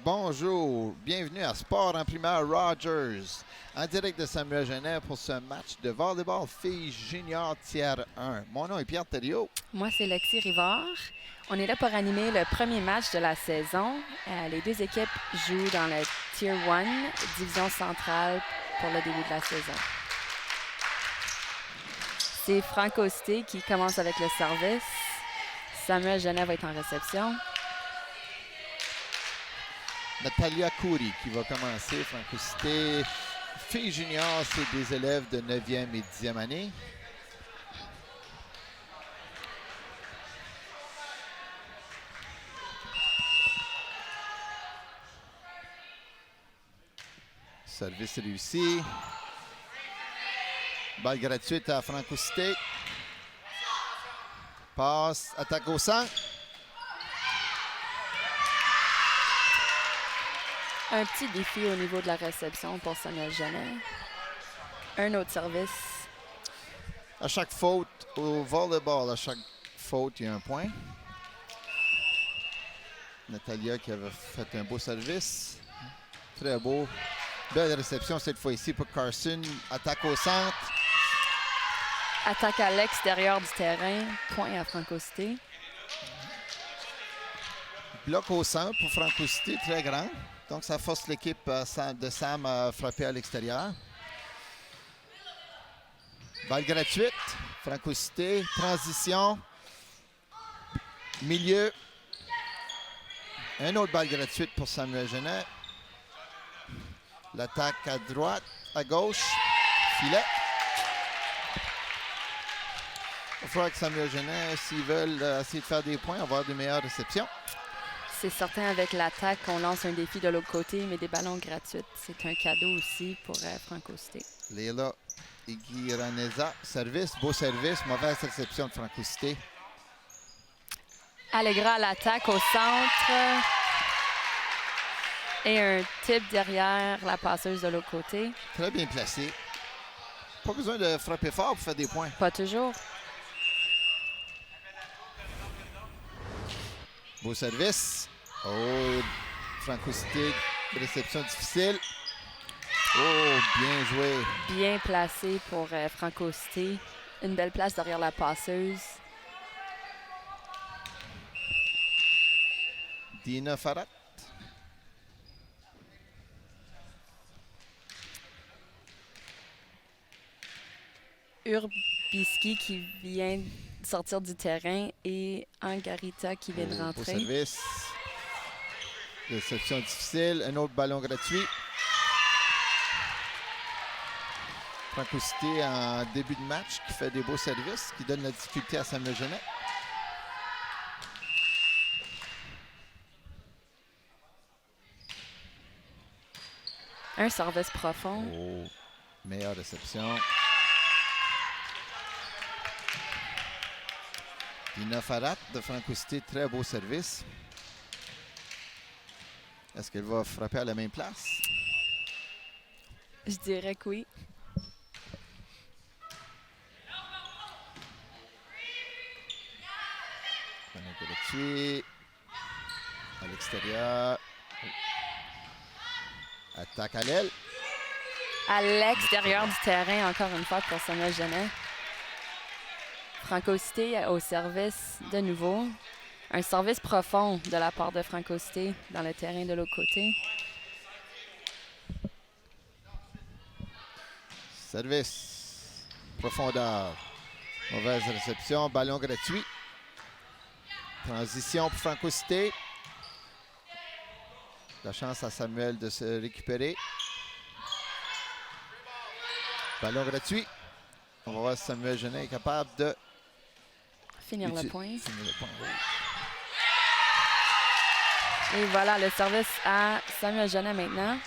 Bonjour, bienvenue à Sport en primaire Rogers, en direct de Samuel Genet pour ce match de volleyball filles junior tiers 1. Mon nom est Pierre Thériault. Moi, c'est Lexi Rivard. On est là pour animer le premier match de la saison. Les deux équipes jouent dans le Tier 1, division centrale, pour le début de la saison. C'est Franco Cité qui commence avec le service. Samuel Genet va être en réception. Natalia Coury qui va commencer. Franco Cité, filles junior, c'est des élèves de 9e et 10e année. Service réussi. Balle gratuite à Franco Cité. Passe, attaque au centre. Un petit défi au niveau de la réception pour Samuel Genet. Un autre service. À chaque faute au volleyball, à chaque faute, il y a un point. Natalia qui avait fait un beau service. Très beau. Belle réception cette fois-ci pour Carson. Attaque au centre. Attaque à l'extérieur du terrain. Point à Franco Cité. Bloc au centre pour Franco Cité, très grand. Donc, ça force l'équipe de Sam à frapper à l'extérieur. Balle gratuite. Franco Cité, transition. Milieu. Un autre balle gratuite pour Samuel Genet. L'attaque à droite, à gauche. Filet. Il va falloir que Samuel Genet, s'ils veulent essayer de faire des points, avoir de meilleures réceptions. C'est certain, avec l'attaque, on lance un défi de l'autre côté, mais des ballons gratuits, c'est un cadeau aussi pour Franco Cité. Leila Iguiraneza, service, beau service, mauvaise réception de Franco Cité. Allegra à l'attaque au centre. Et un tip derrière la passeuse de l'autre côté. Très bien placé. Pas besoin de frapper fort pour faire des points. Pas toujours. Beau service. Oh, Franco Cité, réception difficile. Oh, bien joué. Bien placé pour Franco Cité. Une belle place derrière la passeuse. Dina Farhat. Urbiski qui vient de sortir du terrain et Angarita qui vient de Beau rentrer. service. Réception difficile. Un autre ballon gratuit. Franco Cité en début de match qui fait des beaux services, qui donne la difficulté à Samuel Genet. Un service profond. Oh, meilleure réception. Dina Farhat de Franco Cité, très beau service. Est-ce qu'elle va frapper à la même place? Je dirais que oui. Ballon gratuit. À l'extérieur. Attaque à l'aile. À l'extérieur du terrain, encore une fois, pour Samuel Genet. Franco Cité au service de nouveau. Un service profond de la part de Franco Cité dans le terrain de l'autre côté. Service. Profondeur. Mauvaise réception. Ballon gratuit. Transition pour Franco Cité. La chance à Samuel de se récupérer. Ballon gratuit. On va voir si Samuel Genet est capable de Finir le point. finir le point. Et voilà le service à Samuel Genet maintenant.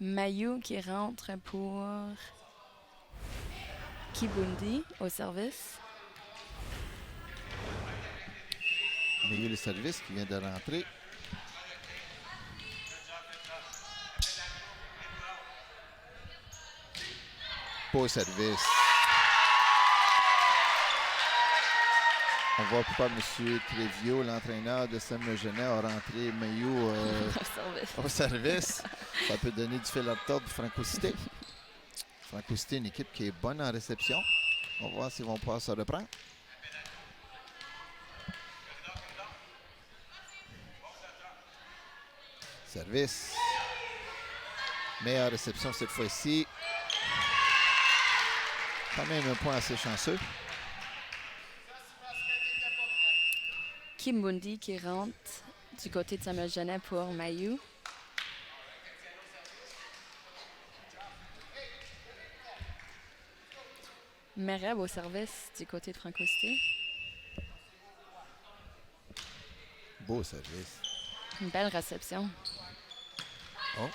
Mayou qui rentre pour Kibundi au service. Mais il y a le service qui vient de rentrer. Beau service. On voit pourquoi M. Trévio, l'entraîneur de Samuel Genet, a rentré Mailloux au service. Ça peut donner du fil à retordre pour Franco Cité. Franco Cité, une équipe qui est bonne en réception. On va voir s'ils vont pouvoir se reprendre. Service. Meilleure réception cette fois-ci. Quand même un point assez chanceux. Kimbundi qui rentre du côté de Samuel Genet pour Mailloux. Mereb au service du côté de Franco Cité. Beau service. Une belle réception. Oh.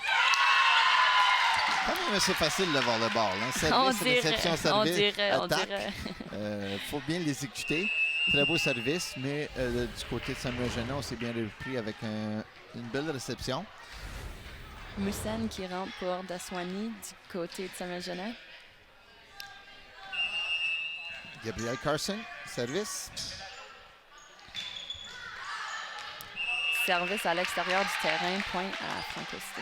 Quand même assez facile de voir le ball. Hein? On Service, dirait, réception, service, on attaque. dirait. Faut bien l'exécuter. Très beau service, mais du côté de Samuel Genet, on s'est bien repris avec une belle réception. Mussen qui rentre pour Daswani du côté de Samuel Genet. Gabriel Carson, service. Service à l'extérieur du terrain, point à Franco Cité.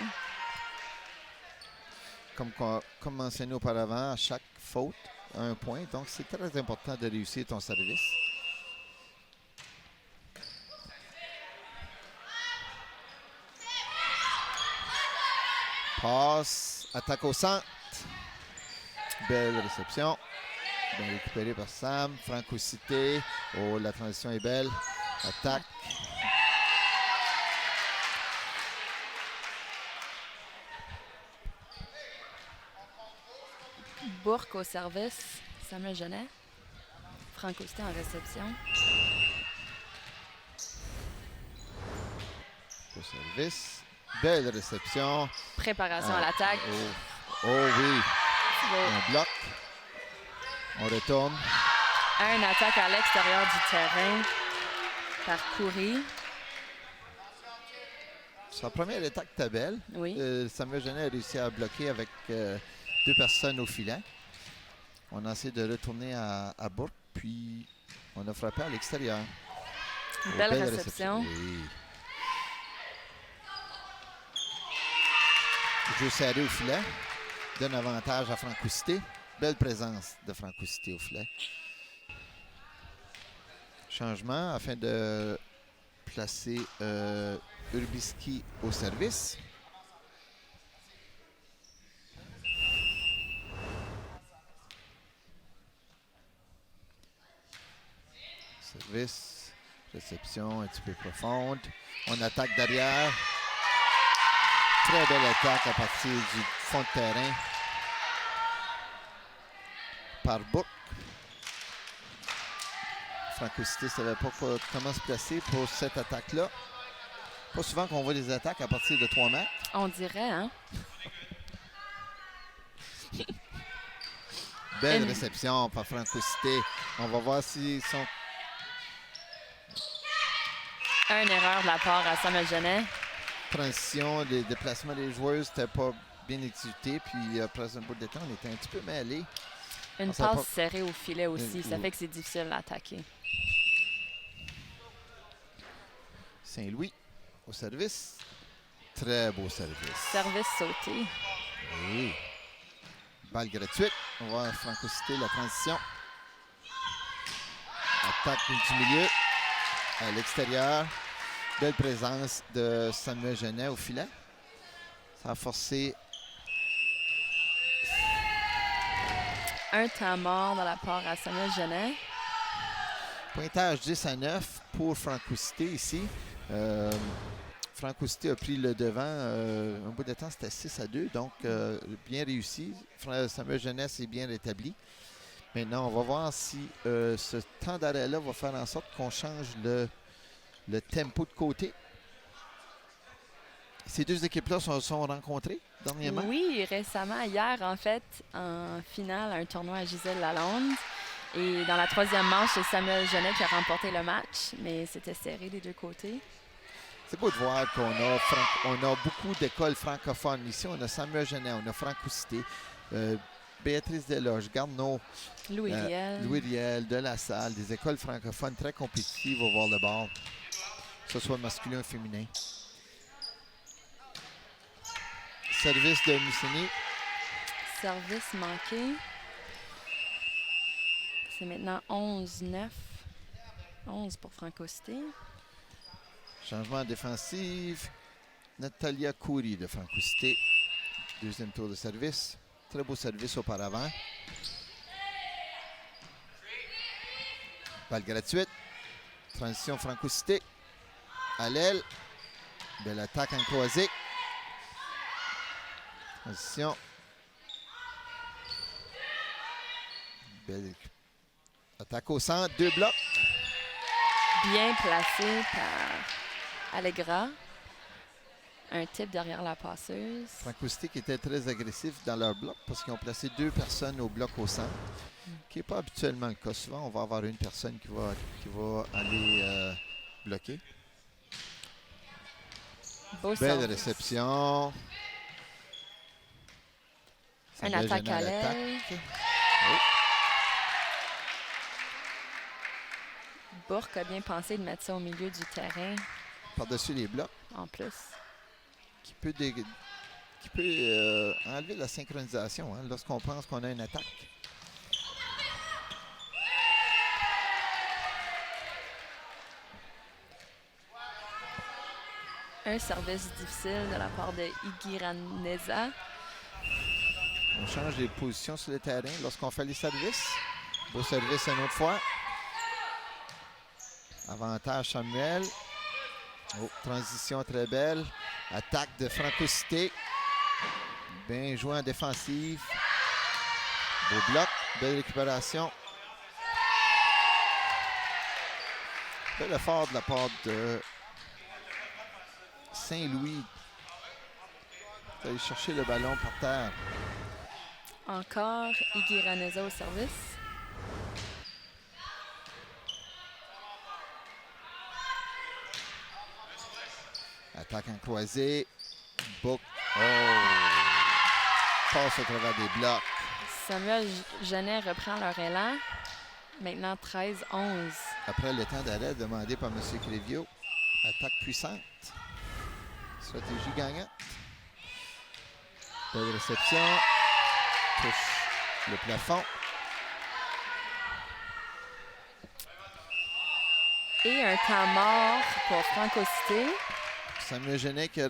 Comme mentionné auparavant, à chaque faute, un point. Donc, c'est très important de réussir ton service. Passe, attaque au centre. Belle réception. Bien récupéré par Sam. Franco Cité. Oh, la transition est belle. Attaque. Bourque au service, Samuel Genet. Franco Cité en réception. Au service. Belle réception. Préparation à l'attaque. Oh oui. Beau. Un bloc. On retourne. Un attaque à l'extérieur du terrain par Coury. Sa première attaque était belle. Oui. Samuel Genet a réussi à bloquer avec deux personnes au filet. On a essayé de retourner à Bourque, puis on a frappé à l'extérieur. Belle réception. Oui. Jeu serré au filet. Donne avantage à Franco Cité. Belle présence de Franco Cité au filet. Changement afin de placer Urbiski au service. Service, réception un petit peu profonde. On attaque derrière. Très belle attaque à partir du fond de terrain par Bourque. Franco Cité ne savait pas comment se placer pour cette attaque-là. Pas souvent qu'on voit des attaques à partir de 3 mètres. On dirait, hein? Belle réception par Franco Cité. On va voir s'ils sont... Une erreur de la part à Samuel Genet. Transition, les déplacements des joueurs, c'était pas bien exécuté. Puis après un bout de temps, on était un petit peu mêlés. Une passe serrée au filet aussi. Ça fait que c'est difficile à attaquer. Saint-Louis au service. Très beau service. Service sauté. Oui. Balle gratuite. On va voir Franco Cité, la transition. Attaque du milieu. À l'extérieur. Belle présence de Samuel Genet au filet. Ça a forcé. Un temps mort de la part à Samuel Genet. Pointage 10-9 pour Franco Cité ici. Franco Cité a pris le devant. Un bout de temps, c'était 6-2. Donc, bien réussi. Samuel Genet s'est bien rétabli. Maintenant, on va voir si ce temps d'arrêt-là va faire en sorte qu'on change le tempo de côté. Ces deux équipes-là se sont rencontrées dernièrement. Oui, récemment, hier, en fait, en finale, un tournoi à Gisèle Lalonde. Et dans la troisième manche, c'est Samuel Genet qui a remporté le match, mais c'était serré des deux côtés. C'est beau de voir qu'on a, beaucoup d'écoles francophones. Ici, on a Samuel Genet, on a Franco Cité. Béatrice Desloges, Garneau, Louis Riel. Louis Riel, de la Salle, des écoles francophones très compétitives au volleyball, que ce soit masculin ou féminin. Service de Moussini. Service manqué. C'est maintenant 11-9. 11 pour Franco-Cité. Changement défensif. Natalia Coury de Franco-Cité. Deuxième tour de service. Très beau service auparavant. Balle gratuite. Transition Franco-Cité. À l'aile. Belle attaque en croisée. Transition. Belle attaque au centre. 2 blocs. Bien placé par Allegra. Un type derrière la passeuse. Franco-Cité qui était très agressif dans leur bloc parce qu'ils ont placé 2 personnes au bloc au centre, qui n'est pas habituellement le cas. Souvent, on va avoir une personne qui va aller bloquer. Beau Belle service. réception. Une attaque à l'aile. Oh. Bourque a bien pensé de mettre ça au milieu du terrain. Par-dessus les blocs. En plus. Qui peut enlever la synchronisation lorsqu'on pense qu'on a une attaque. Un service difficile de la part de Iguiraneza. On change les positions sur le terrain lorsqu'on fait les services. Beau service une autre fois. Avantage Samuel. Oh, transition très belle. Attaque de Franco-Cité. Bien joué en défensive. Beau bloc. Belle récupération. Bel effort de la part de Saint-Louis. D'aller chercher le ballon par terre. Encore Iguiraneza au service. Attaque en croisée. Book. Oh! Passe au travers des blocs. Samuel Genet reprend leur élan. Maintenant 13-11. Après le temps d'arrêt demandé par M. Crévio. Attaque puissante. Stratégie gagnante. Belle réception. Touche le plafond. Et un temps mort pour Franco-Cité. Samuel Genet qui a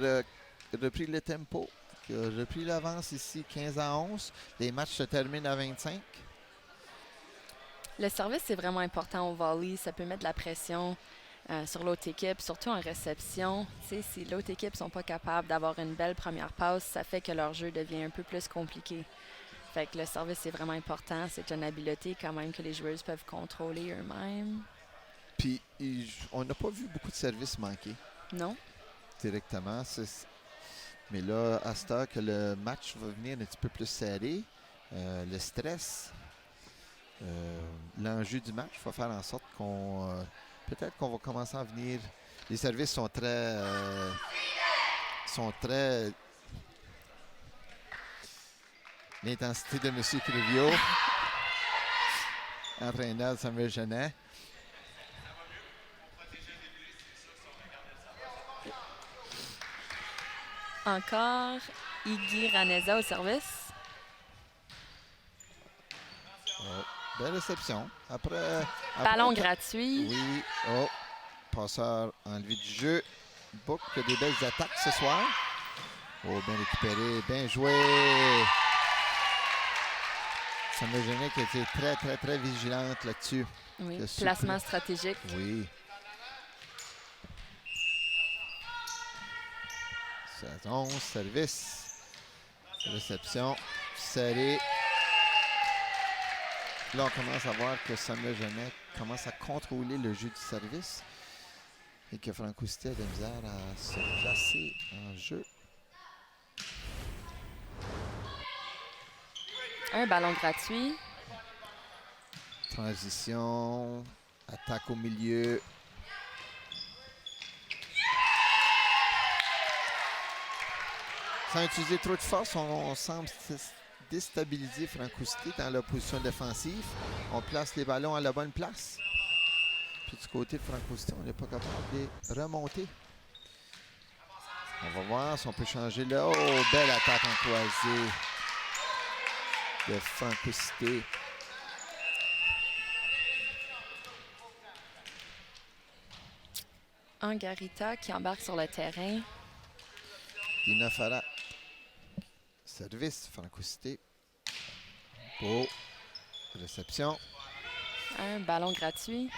repris le tempo, qui a repris l'avance ici 15-11. Les matchs se terminent à 25. Le service, c'est vraiment important au volley. Ça peut mettre de la pression sur l'autre équipe, surtout en réception. Tu sais, si l'autre équipe ne sont pas capables d'avoir une belle première passe, ça fait que leur jeu devient un peu plus compliqué. Fait que le service, c'est vraiment important. C'est une habileté quand même que les joueuses peuvent contrôler eux-mêmes. Puis, on n'a pas vu beaucoup de services manqués. Non? Directement. Mais là, à cette heure que le match va venir un petit peu plus serré, le stress, l'enjeu du match va faire en sorte qu'on... peut-être qu'on va commencer à venir... Les services sont très... L'intensité de M. Crivio. Entraîneur de Samuel Genet. Encore Iguiraneza au service. Oh, belle réception. Après Ballon gratuit. Oui. Oh, passeur enlevé du jeu. Book a des belles attaques ce soir. Oh, bien récupéré, bien joué. Samuel Genet qui a été très, très, très vigilante là-dessus. Oui, placement stratégique. Oui. 11, service. Réception. Serré. Là, on commence à voir que Samuel Genet commence à contrôler le jeu du service et que Franco-Cité a de la misère à se placer en jeu. Un ballon gratuit. Transition. Attaque au milieu. Sans utiliser trop de force, on semble déstabiliser Francoucité dans la position défensive. On place les ballons à la bonne place. Puis du côté de Francoucité, on n'est pas capable de les remonter. On va voir si on peut changer là. Oh, belle attaque en croisée de Francoucité. Angarita qui embarque sur le terrain. Dina Farah. Service, Francoucité. Beau. Réception. Un ballon gratuit.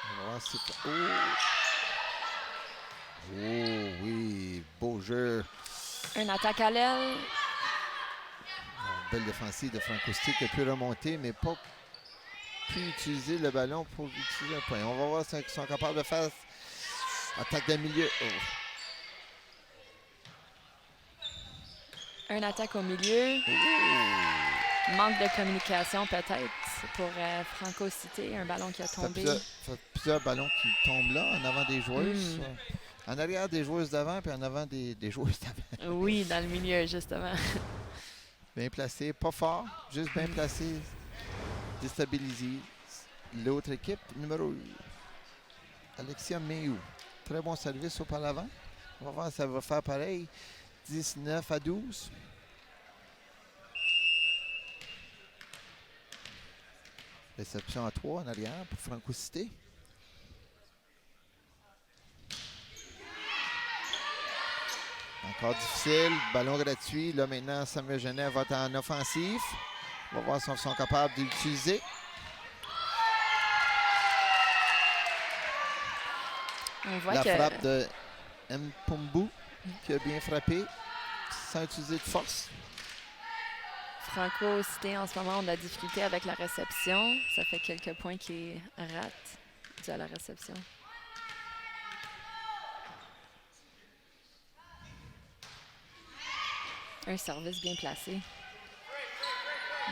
On va voir si... Oh! Oh oui, beau jeu. Une attaque à l'aile. Belle défensive de Francoucité qui a pu remonter, mais pas pu utiliser le ballon pour utiliser un point. On va voir s'ils sont capables de faire attaque de milieu. Oh. Une attaque au milieu. Oh. Manque de communication peut-être pour Francoucité. Un ballon qui a tombé. Plusieurs ballons qui tombent là, en avant des joueuses. En arrière des joueuses d'avant, puis en avant des joueuses d'avant. Oui, dans le milieu, justement. Bien placé, pas fort, juste bien placé. Déstabilisé. L'autre équipe, numéro Alexia Mayou. Très bon service auparavant. On va voir si ça va faire pareil. 19-12. Réception à 3 en arrière pour Francoucité. Encore difficile. Ballon gratuit. Là, maintenant, Samuel Genet va être en offensif. On va voir si ils sont capables de l'utiliser. La frappe de Mpumbu qui a bien frappé sans utiliser de force. Francoucité, en ce moment, on a de la difficulté avec la réception. Ça fait quelques points qui ratent dû à la réception. Un service bien placé.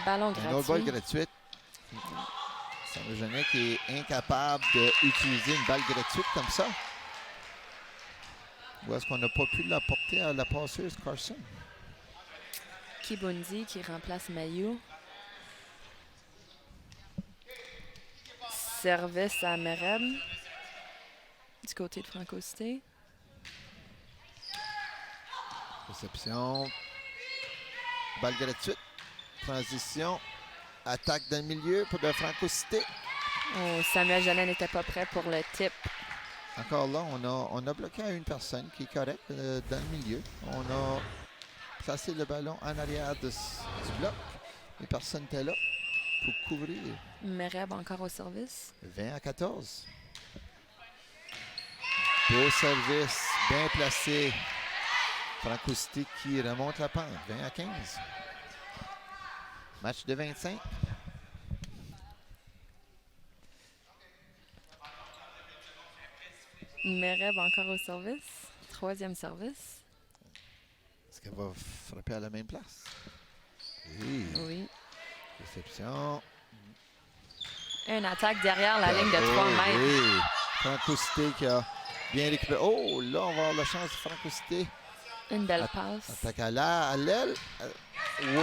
Ballon gratuit. Un autre balle gratuite. Samuel Genet qui est incapable d'utiliser une balle gratuite comme ça. Ou est-ce qu'on n'a pas pu l'apporter à la passeuse Carson? Kibundi qui remplace Mayou. Service à Mereb du côté de Francoucité. Réception. Balle gratuite. Transition. Attaque dans le milieu pour de Francoucité. Oh, Samuel Genet n'était pas prêt pour le tip. Encore là, on a bloqué à une personne qui est correcte dans le milieu. On a placé le ballon en arrière du bloc. Les personnes étaient là pour couvrir. Mereb encore au service. 20-14. Beau service, bien placé. Francoucité qui remonte la pente. 20-15. Match de 25. Mereb encore au service. Troisième service. Est-ce qu'elle va frapper à la même place? Oui. Oui. Réception. Une attaque derrière la ligne de 3 mètres. Oui. Francoucité qui a bien récupéré. Oh, là, on va avoir la chance de Francoucité. Une belle passe. Attaque à l'aile. Oui,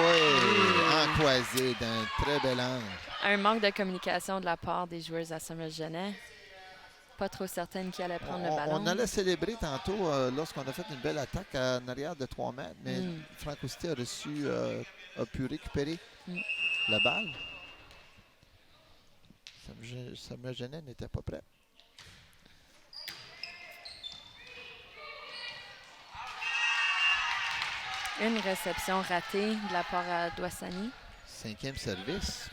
en croisé d'un très bel angle. Un manque de communication de la part des joueuses à Samuel Genet. Pas trop certaine qui allait prendre le ballon. On allait célébrer tantôt lorsqu'on a fait une belle attaque en arrière de 3 mètres, mais Francoucité a pu récupérer la balle. Samuel Genet n'était pas prêt. Une réception ratée de la part à Douassani. 5e service.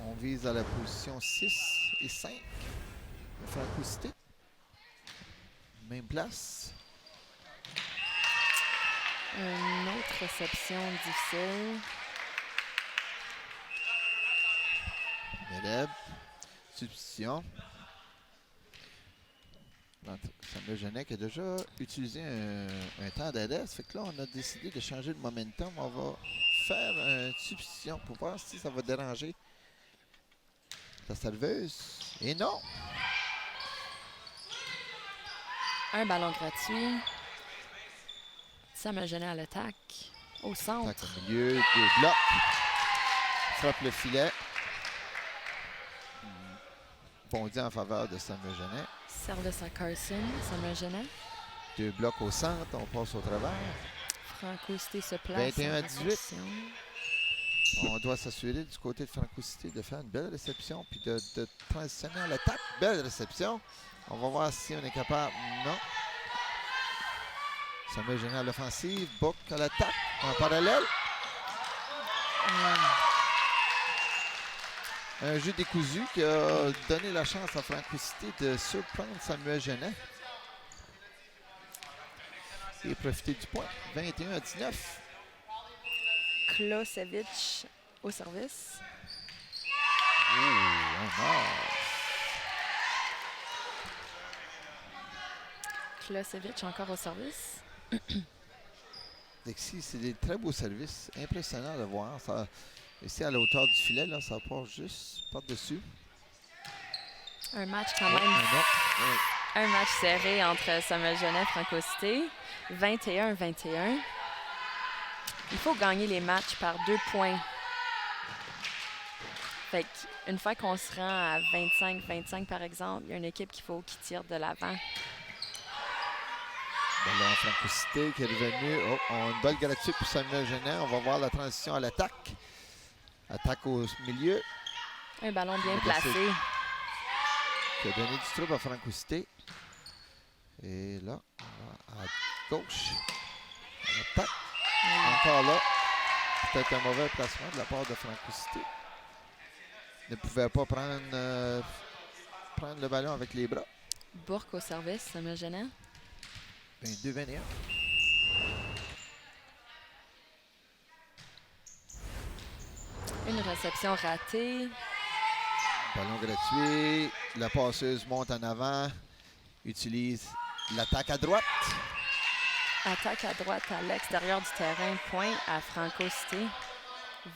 On vise à la position 6 et 5 de Francoucité. Même place. Une autre réception difficile. Mereb. Substitution. Samuel Genet qui a déjà utilisé un temps d'arrêt. Ça fait que là, on a décidé de changer de momentum. On va faire une substitution pour voir si ça va déranger la serveuse. Et non! Un ballon gratuit. Samuel Genet à l'attaque. Au Attaque centre. au milieu, 2 blocs. Frappe le filet. Bondit en faveur de Samuel Genet. Service à Carson. Samuel Genet. 2 blocs au centre, on passe au travers. Franco Cité se place. 21 en à 18. réception. On doit s'assurer du côté de Franco Cité de faire une belle réception puis de transitionner à l'attaque. Belle réception. On va voir si on est capable. Non. Samuel Genet à l'offensive. Book à l'attaque. En parallèle. Un jeu décousu qui a donné la chance à Franco Cité de surprendre Samuel Genet. Et profiter du point. 21 à 19. Klosevic au service. Un mort. Klosevic encore au service. Dixie, c'est des très beaux services. Impressionnant de voir. Ça, ici, à la hauteur du filet, là, ça part juste par-dessus. Un match quand même. Un match serré entre Samuel Genet et Franco Cité. 21-21. Il faut gagner les matchs par 2 points. Fait qu'une fois qu'on se rend à 25-25 par exemple, il y a une équipe qui tire de l'avant. Ballon Franco Cité qui est revenu. Oh, on a une balle gratuite pour Samuel Genet. On va voir la transition à l'attaque. Attaque au milieu. Un ballon bien placé. Qui a donné du trouble à Franco Cité. Et là, à gauche. L'attaque. Encore là. Peut-être un mauvais placement de la part de Franco Cité. Ne pouvait pas prendre le ballon avec les bras. Bourque au service, Samuel Genet. 22-21. Une réception ratée. Ballon gratuit. La passeuse monte en avant. Utilise l'attaque à droite. Attaque à droite à l'extérieur du terrain. Point à Franco Cité.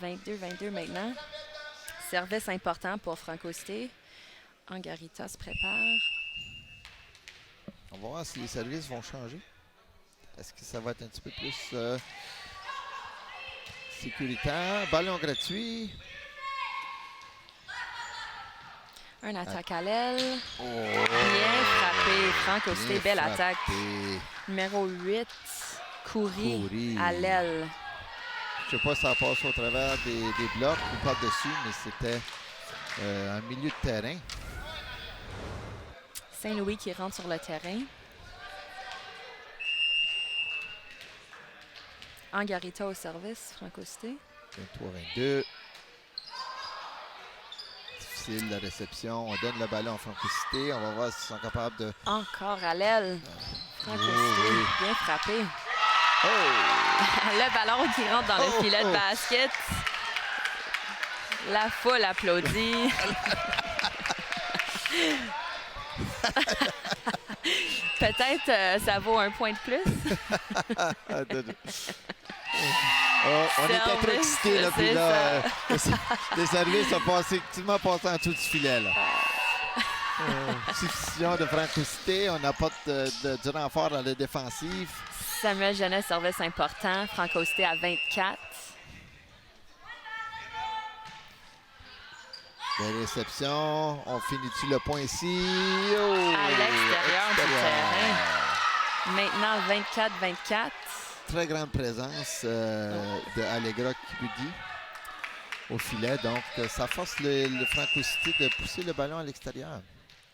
22-22 maintenant. Service important pour Franco Cité. Angarita se prépare. On va voir si les services vont changer. Est-ce que ça va être un petit peu plus sécuritaire? Ballon gratuit. Un attaque à l'aile. Oh, Bien frappé. Franco Cité, bien belle frappé. attaque. Numéro 8, Coury Coury. à l'aile. Je ne sais pas si ça passe au travers des blocs ou par-dessus, mais c'était en milieu de terrain. Saint-Louis qui rentre sur le terrain. Angarita au service, Franco Cité. 23-22. Difficile la réception. On donne le ballon à Franco Cité. On va voir s'ils sont capables de... Encore à l'aile. Franco Cité, oui. bien frappé. Oh! Le ballon qui rentre dans le filet de basket. La foule applaudit. Peut-être ça vaut un point de plus. On était trop excités, là, puis là, les services ont effectivement passé en dessous du filet, là. Substitution de Franco Cité, on apporte du renfort dans la défensive. Samuel Genet, service important. Franco Cité à 24. La réception, on finit-tu le point ici? Oh, À l'extérieur du terrain. Maintenant 24-24. Très grande présence de Allegra Kibudi au filet. Donc, ça force le Franco Cité de pousser le ballon à l'extérieur.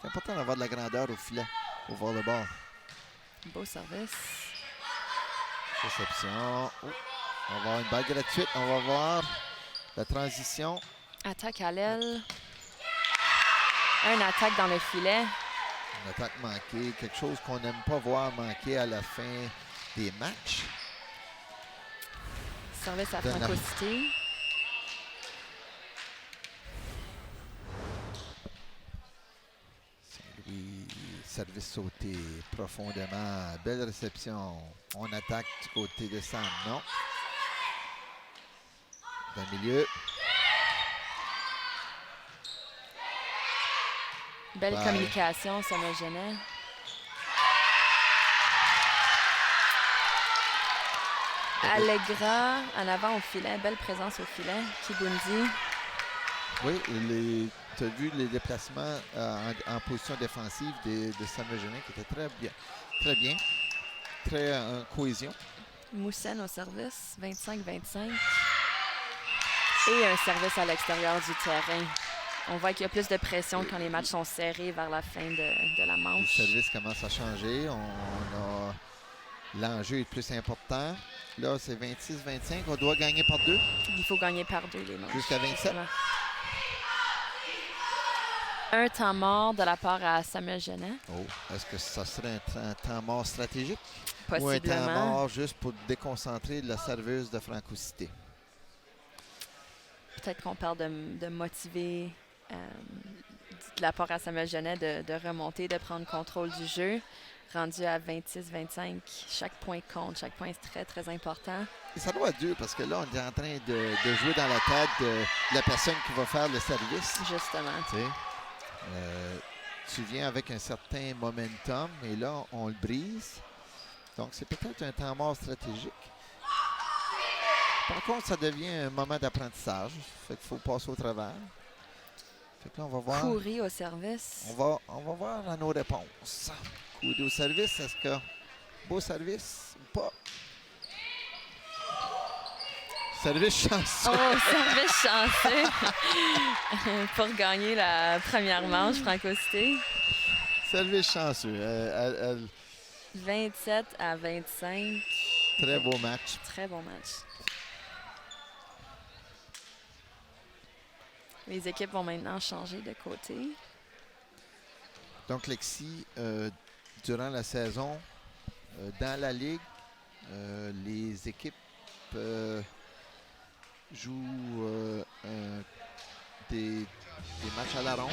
C'est important d'avoir de la grandeur au filet, au volleyball. Beau service. Réception. Oh, on va avoir une balle gratuite. On va voir la transition. Attaque à l'aile. Un attaque dans le filet. Une attaque manquée. Quelque chose qu'on n'aime pas voir manquer à la fin des matchs. Service à Franco Cité. Saint-Louis, service sauté profondément. Belle réception. On attaque du côté de Sam. Non. Dans le milieu. Belle communication, Samuel Genet. Allegra, en avant au filet, belle présence au filet. Kibundi. Oui, tu as vu les déplacements en position défensive de Samuel Genet qui étaient très bien. Très bien. Très en cohésion. Moussen au service, 25-25. Et un service à l'extérieur du terrain. On voit qu'il y a plus de pression quand les matchs sont serrés vers la fin de la manche. Le service commence à changer. L'enjeu est plus important. Là, c'est 26-25. On doit gagner par 2. Il faut gagner par 2 les manches. Jusqu'à 27. Un temps mort de la part à Samuel Genet. Oh, est-ce que ça serait un temps mort stratégique? Possiblement. Ou un temps mort juste pour déconcentrer la serveuse de Franco-Cité? Peut-être qu'on parle de motiver de la part à Samuel Genet de remonter, de prendre contrôle du jeu. Rendu à 26-25, chaque point compte, chaque point est très, très important. Et ça doit être dur parce que là, on est en train de jouer dans la tête de la personne qui va faire le service. Justement. Tu viens avec un certain momentum et là, on le brise. Donc, c'est peut-être un temps mort stratégique. Par contre, ça devient un moment d'apprentissage. Fait qu'il faut passer au travers. Fait que là, on va voir. Courir au service. On va voir à nos réponses. Courir au service, est-ce que beau service ou pas? Service chanceux. Oh, service chanceux pour gagner la première manche, Franco-Cité. Service chanceux. 27-25. Très beau match. Très bon match. Les équipes vont maintenant changer de côté. Donc, Lexi, durant la saison, dans la Ligue, les équipes jouent des matchs à la ronde.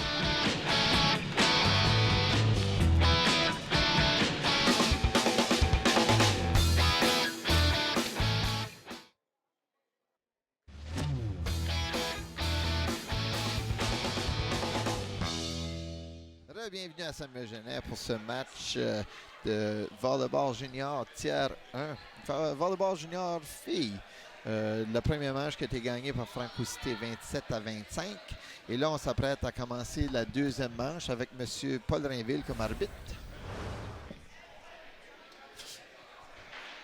Bienvenue à Samuel Genet pour ce match de volleyball junior tiers 1. Volleyball junior filles. Le premier match qui a été gagné par Franco-Cité 27-25. Et là, on s'apprête à commencer la deuxième manche avec M. Paul Rainville comme arbitre.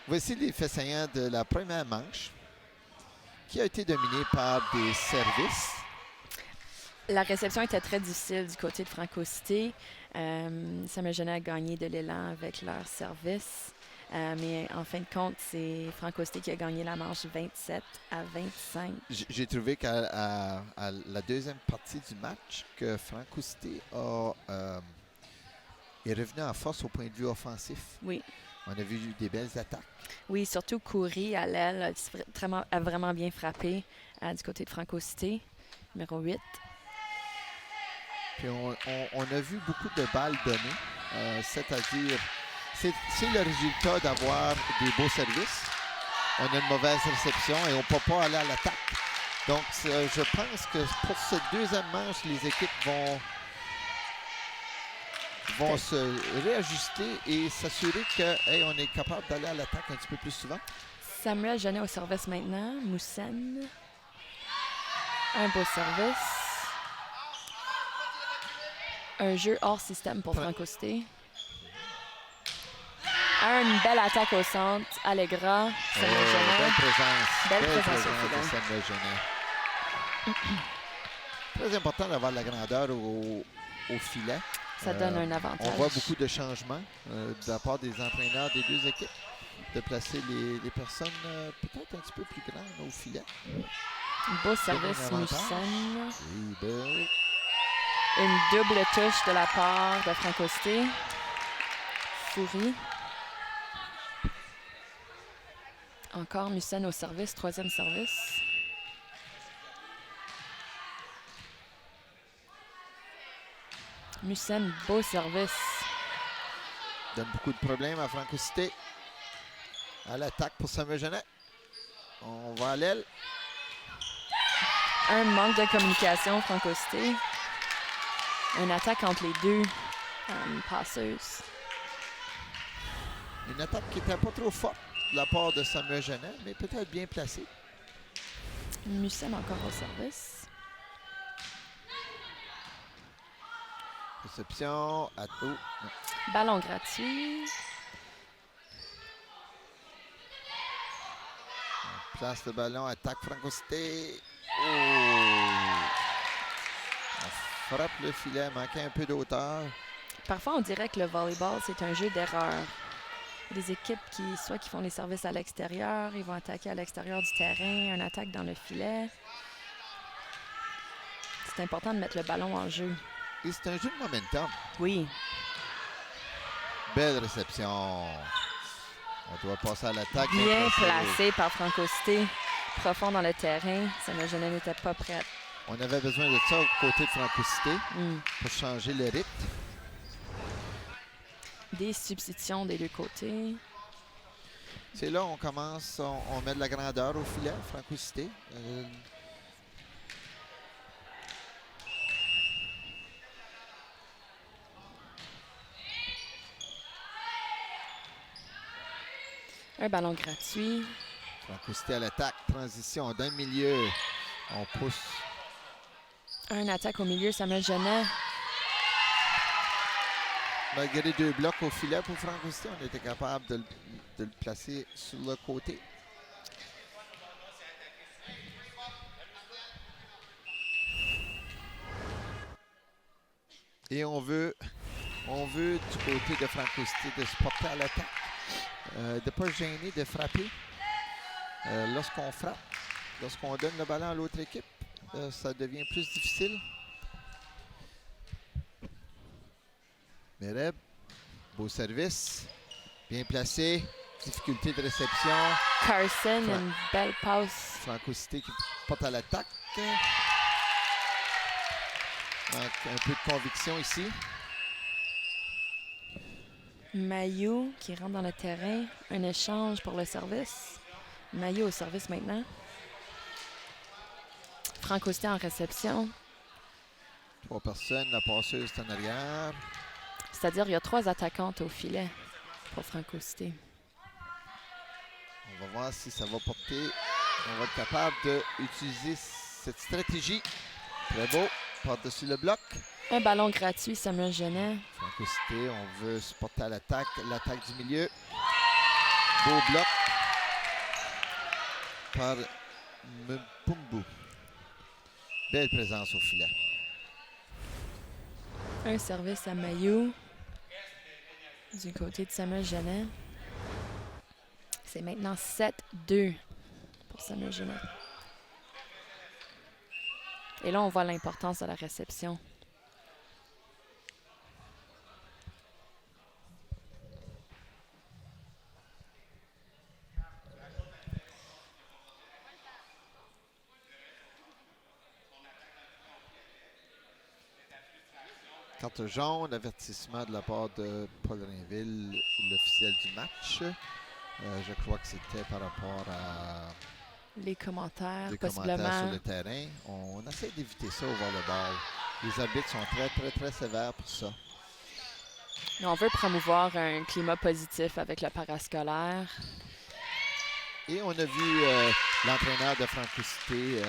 Voici les faits saillants de la première manche qui a été dominée par des services. La réception était très difficile du côté de Franco-Cité. Samuel Genet a gagné de l'élan avec leur service. Mais en fin de compte, c'est Franco-Cité qui a gagné la manche 27-25. J'ai trouvé qu'à la deuxième partie du match, que Franco-Cité est revenu en force au point de vue offensif. Oui. On a vu des belles attaques. Oui, surtout Coury à l'aile a vraiment bien frappé du côté de Franco-Cité, numéro 8. Puis on a vu beaucoup de balles données, c'est-à-dire, c'est le résultat d'avoir des beaux services. On a une mauvaise réception et on ne peut pas aller à l'attaque. Donc, je pense que pour cette deuxième manche, les équipes vont se réajuster et s'assurer qu'on est capable d'aller à l'attaque un petit peu plus souvent. Samuel Genet au service maintenant. Moussen. Un beau service. Un jeu hors système pour Franco-Cité. Une belle attaque au centre. Allegra. Samuel Genet. Belle présence. Belle présence de Samuel Genet. Très important d'avoir la grandeur au filet. Ça donne un avantage. On voit beaucoup de changements de la part des entraîneurs des deux équipes. De placer les personnes peut-être un petit peu plus grandes au filet. Beau service, Moussen. Oui, une double touche de la part de Franco-Cité. Foury. Encore Moussen au service, troisième service. Moussen, beau service. Donne beaucoup de problèmes à Franco-Cité. À l'attaque pour Samuel Genet. On va à l'aile. Un manque de communication, Franco-Cité. Une attaque entre les deux passeuses. Une attaque qui n'était pas trop forte de la part de Samuel Genet, mais peut-être bien placé. Mussem encore au service. Réception. Ballon gratuit. On place le ballon, attaque Franco Cité. On frappe le filet, manquait un peu d'auteur. Parfois, on dirait que le volleyball, c'est un jeu d'erreur. Des équipes qui font les services à l'extérieur, ils vont attaquer à l'extérieur du terrain, une attaque dans le filet. C'est important de mettre le ballon en jeu. Et c'est un jeu de momentum. Oui. Belle réception. On doit passer à l'attaque. Bien placé par Franco Cité. Profond dans le terrain. Samuel Genet n'était pas prêt. On avait besoin de ça au côté de Franco Cité pour changer le rythme. Des substitutions des deux côtés. C'est là on commence, on met de la grandeur au filet, Franco Cité. Un ballon gratuit. Franco Cité à l'attaque, transition d'un milieu. On pousse. Un attaque au milieu, Samuel Genet. Malgré 2 blocs au filet pour Franco Cité, on était capable de le placer sur le côté. Et on veut du côté de Franco Cité de se porter à l'attaque, de ne pas gêner de frapper. Lorsqu'on frappe, lorsqu'on donne le ballon à l'autre équipe, ça devient plus difficile. Mereb, beau service, bien placé, difficulté de réception. Carson, une belle passe. Franco Cité qui porte à l'attaque. Manque un peu de conviction ici. Mailloux qui rentre dans le terrain. Un échange pour le service. Mailloux au service maintenant. Franco Cité en réception. 3 personnes, la passeuse est en arrière. C'est-à-dire il y a 3 attaquantes au filet pour Franco Cité. On va voir si ça va porter. On va être capable d'utiliser cette stratégie. Très beau. Par-dessus le bloc. Un ballon gratuit, Samuel Genet. Franco Cité, on veut se porter à l'attaque. L'attaque du milieu. Beau bloc. Par Mpumbu. Belle présence au filet. Un service à Mailloux. Du côté de Samuel Genet. C'est maintenant 7-2 pour Samuel Genet. Et là, on voit l'importance de la réception. Carte jaune, avertissement de la part de Paul Rainville, l'officiel du match. Je crois que c'était par rapport à Les commentaires, des possiblement. commentaires sur le terrain. On essaie d'éviter ça au volleyball. Les arbitres sont très, très, très sévères pour ça. On veut promouvoir un climat positif avec le parascolaire. Et on a vu l'entraîneur de Franco Cité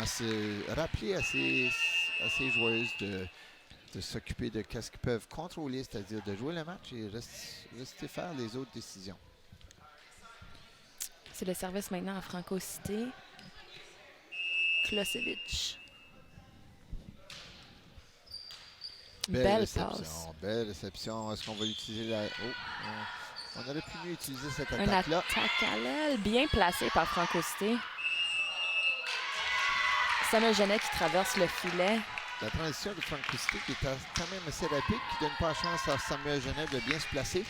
se rappeler à ses joueuses de s'occuper de ce qu'ils peuvent contrôler, c'est-à-dire de jouer le match et rester faire les autres décisions. C'est le service maintenant à Franco Cité. Klosevic. Belle passe. Belle réception. Est-ce qu'on va utiliser la... on aurait pu mieux utiliser cette Une attaque-là. attaque à l'aile, bien placée par Franco Cité. Samuel Genet qui traverse le filet. La transition de Franco Cité qui est quand même assez rapide, qui donne pas la chance à Samuel Genet de bien se placer.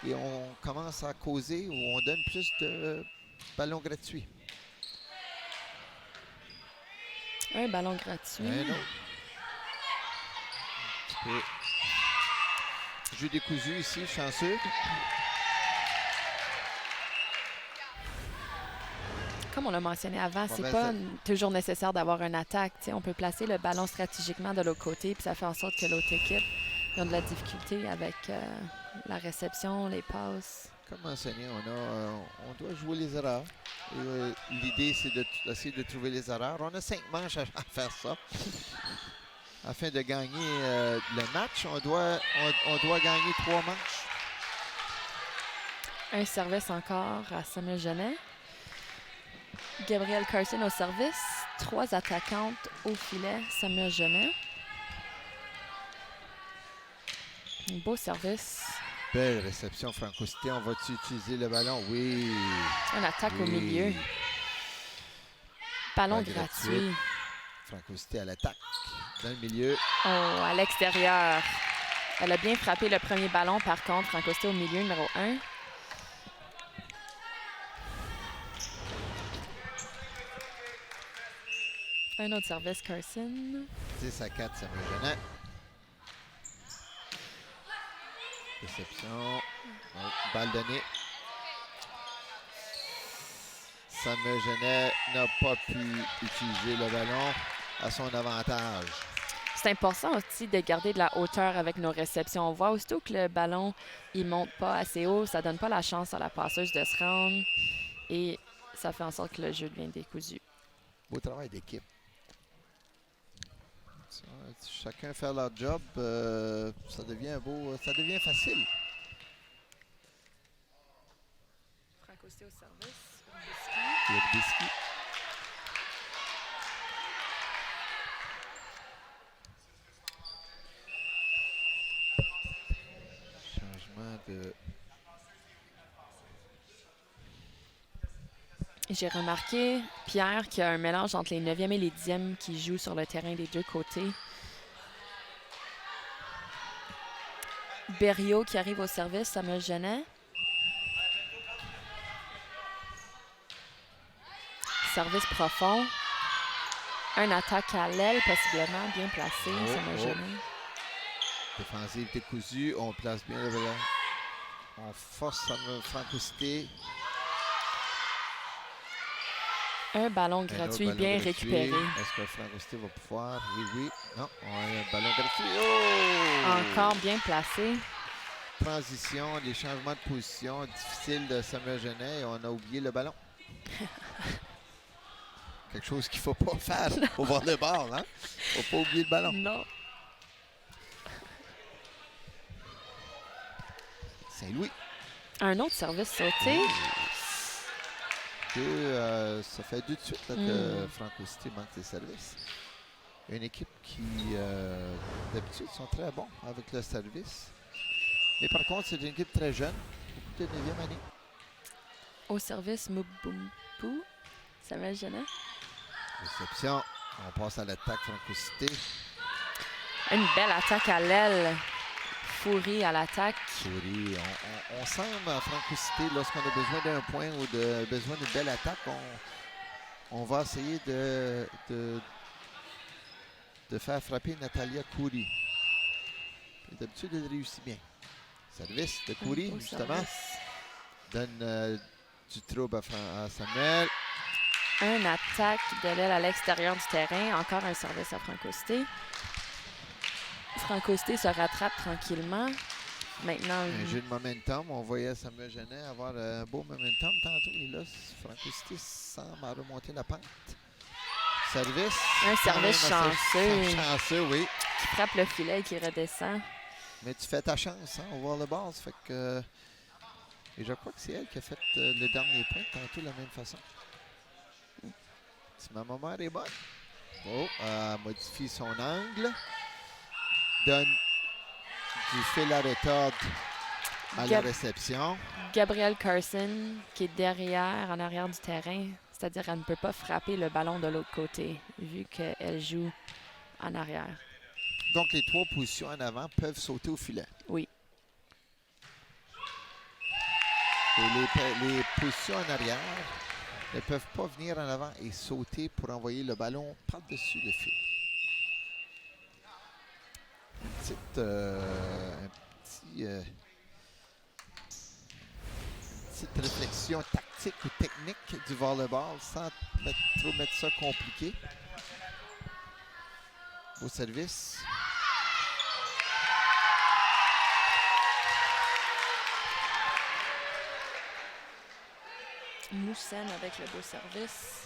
Et on commence à causer où on donne plus de ballons gratuits. Un ballon gratuit. Un autre. Jeu décousu ici, chanceux. Comme on l'a mentionné avant, c'est ben, pas toujours nécessaire d'avoir une attaque. T'sais, on peut placer le ballon stratégiquement de l'autre côté, puis ça fait en sorte que l'autre équipe a de la difficulté avec la réception, les passes. comme mentionné, on doit jouer les erreurs. L'idée, c'est d'essayer de trouver les erreurs. On a 5 manches à faire ça. Afin de gagner le match, on doit gagner 3 manches. Un service encore à Samuel Genet. Gabrielle Carson au service. 3 attaquantes au filet. Samuel Genet. Un beau service. Belle réception, Franco Cité. On va-tu utiliser le ballon? Oui. On attaque au milieu. Ballon gratuit. Franco Cité à l'attaque. Dans le milieu. Oh, à l'extérieur. Elle a bien frappé le premier ballon, par contre. Franco Cité au milieu, numéro 1. Un autre service, Carson. 10-4, Samuel Genet. Réception. Oh, balle donnée. Samuel Genet n'a pas pu utiliser le ballon à son avantage. C'est important aussi de garder de la hauteur avec nos réceptions. On voit aussitôt que le ballon ne monte pas assez haut, ça ne donne pas la chance à la passeuse de se rendre et ça fait en sorte que le jeu devient décousu. Beau travail d'équipe. Chacun fait leur job, ça devient facile. Franco Cité au service. Urbiski. Changement de... J'ai remarqué, Pierre, qu'il y a un mélange entre les 9e et les 10e qui jouent sur le terrain des deux côtés. Berriot qui arrive au service, Samuel Genet. Service profond. Un attaque à l'aile, possiblement, bien placé, Samuel Genet. Défensive décousue, on place bien le ballon. On force Franco Cité. Un ballon gratuit bien récupéré. Est-ce que Franco Cité va pouvoir? Oui. Non, on a un ballon gratuit. Oh! Encore bien placé. Transition, les changements de position difficiles de Samuel Genet et on a oublié le ballon. Quelque chose qu'il ne faut pas faire au volleyball, hein? Il ne faut pas oublier le ballon. Non. Saint-Louis. Un autre service sauté. Ça fait 2 de suite là, que Franco Cité manque ses services. Une équipe qui, d'habitude, sont très bons avec le service. Mais par contre, c'est une équipe très jeune, beaucoup de 9e année. Au service, Mubumpu. Samuel Genet. Réception. On passe à l'attaque Franco Cité. Une belle attaque à l'aile. Foury à l'attaque. Foury. On semble à Franco Cité, lorsqu'on a besoin d'un point ou besoin d'une belle attaque, on va essayer de faire frapper Natalia Coury. D'habitude, elle réussit bien. Service de Coury, justement. Service. Donne du trouble à Samuel. Un attaque de l'aile à l'extérieur du terrain. Encore un service à Franco Cité. Franco Cité se rattrape tranquillement. Maintenant, un jeu de momentum. On voyait Samuel Genet avoir un beau momentum tantôt. Et là, Franco Cité semble remonter la pente. Service. Un service chanceux. Chanceux, oui. Qui frappe le filet et qui redescend. Mais tu fais ta chance, hein, au volleyball. Ça fait que... Et je crois que c'est elle qui a fait le dernier point tantôt de la même façon. Si ma maman est bonne. Oh, modifie son angle. Donne du fil à retordre à la réception. Gabrielle Carson, qui est derrière, en arrière du terrain. C'est-à-dire qu'elle ne peut pas frapper le ballon de l'autre côté, vu qu'elle joue en arrière. Donc, les 3 positions en avant peuvent sauter au filet. Oui. Et les positions en arrière ne peuvent pas venir en avant et sauter pour envoyer le ballon par-dessus le fil. Une petite réflexion tactique ou technique du volleyball sans trop mettre ça compliqué. Au service. Moussen avec le beau service.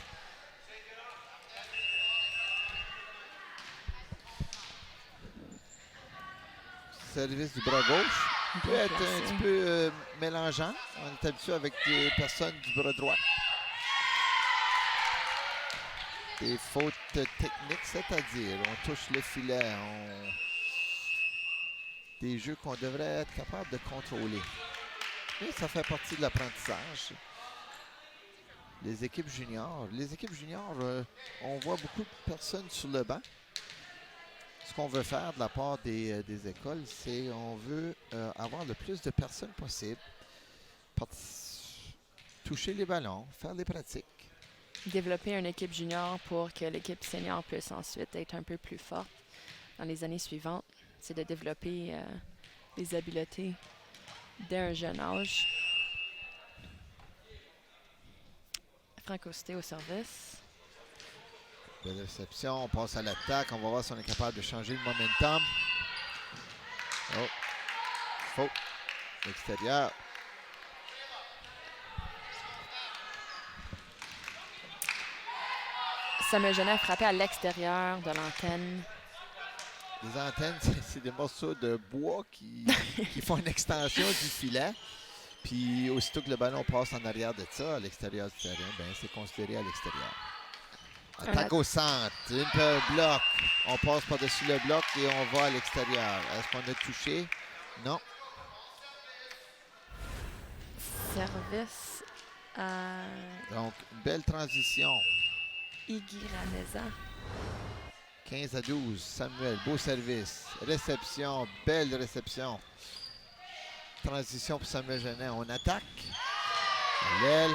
Service du bras gauche. Peut Bien être un placé. petit peu mélangeant. On est habitué avec des personnes du bras droit. Des fautes techniques, c'est-à-dire on touche le filet, des jeux qu'on devrait être capable de contrôler. Et ça fait partie de l'apprentissage. Les équipes juniors, on voit beaucoup de personnes sur le banc. Ce qu'on veut faire de la part des écoles, c'est on veut avoir le plus de personnes possible, toucher les ballons, faire des pratiques. Développer une équipe junior pour que l'équipe senior puisse ensuite être un peu plus forte dans les années suivantes. C'est de développer les habiletés dès un jeune âge. Franco Cité au service. Belle réception, on passe à l'attaque. On va voir si on est capable de changer le momentum. Oh, faute. L'extérieur. Samuel Genet a frappé à l'extérieur de l'antenne. Les antennes, c'est des morceaux de bois qui font une extension du filet. Puis aussitôt que le ballon passe en arrière de ça, à l'extérieur du terrain, ben, c'est considéré à l'extérieur. Attaque au centre, une paire bloc. On passe par-dessus le bloc et on va à l'extérieur. Est-ce qu'on a touché? Non. Service à Donc, une belle transition. Iggy Raneza. 15-12, Samuel, beau service. Réception, belle réception. Transition pour Samuel Genet. On attaque. L'aile.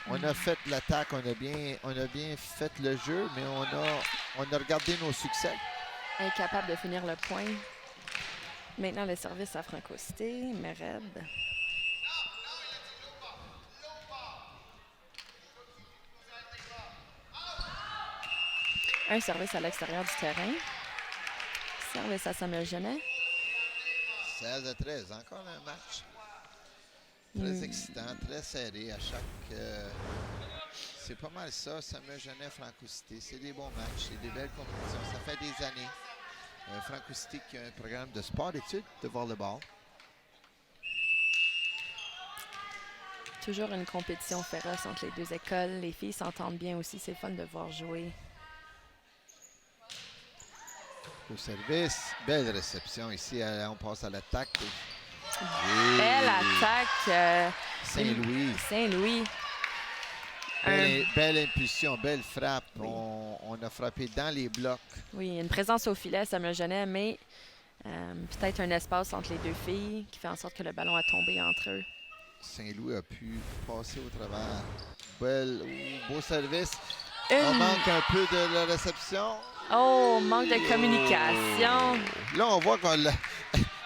On a fait l'attaque, on a bien fait le jeu, mais on a regardé nos succès. Incapable de finir le point. Maintenant, le service à Franco Cité. Mered. Un service à l'extérieur du terrain. Service à Samuel Genet. 16-13, encore un match. Très excitant, très serré à chaque... c'est pas mal ça, Samuel Genet, Franco Cité. C'est des bons matchs, c'est des belles compétitions. Ça fait des années. Franco Cité qui a un programme de sport-études de volleyball. Toujours une compétition féroce entre les deux écoles. Les filles s'entendent bien aussi, c'est fun de voir jouer. Au service, belle réception ici. On passe à l'attaque. Belle attaque. Saint-Louis. Saint-Louis. Belle impulsion, belle frappe. Oui. On a frappé dans les blocs. Oui, une présence au filet, Samuel Genet, mais peut-être un espace entre les deux filles qui fait en sorte que le ballon a tombé entre eux. Saint-Louis a pu passer au travers. Beau service. On manque un peu de la réception. Oh, manque de communication. Là, on voit que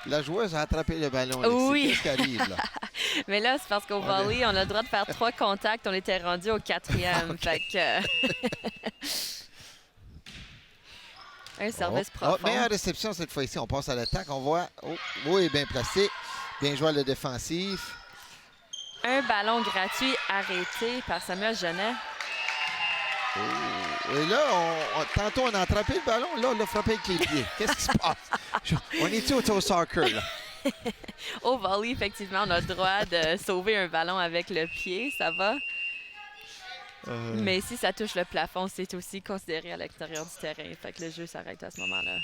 la joueuse a attrapé le ballon. Oui. Qu'est-ce qui arrive, là? Mais là, c'est parce qu'au volley, on a le droit de faire 3 contacts. On était rendu au 4e. Okay. Fait que... un service profond. Meilleure réception cette fois-ci. On passe à l'attaque. On voit... oui, bien placé. Bien joué le défensif. Un ballon gratuit arrêté par Samuel Genet. Et là, tantôt, on a attrapé le ballon. Là, on l'a frappé avec les pieds. Qu'est-ce qui se passe? On est-tu au soccer, là? Au volley, effectivement, on a le droit de sauver un ballon avec le pied. Ça va. Mais si ça touche le plafond, c'est aussi considéré à l'extérieur du terrain. Fait que le jeu s'arrête à ce moment-là.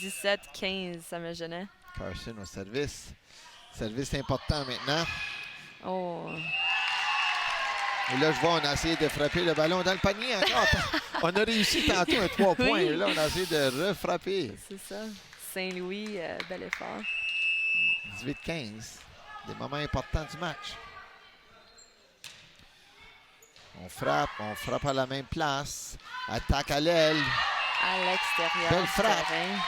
17-15, Samuel Genet. Carson au service. Service important maintenant. Oh... Et là, je vois, on a essayé de frapper le ballon dans le panier encore. On a réussi tantôt un 3 points. Oui. Et là, on a essayé de refrapper. C'est ça. Saint-Louis, bel effort. 18-15. Des moments importants du match. On frappe à la même place. Attaque à l'aile. À l'extérieur Belle du frappe. terrain.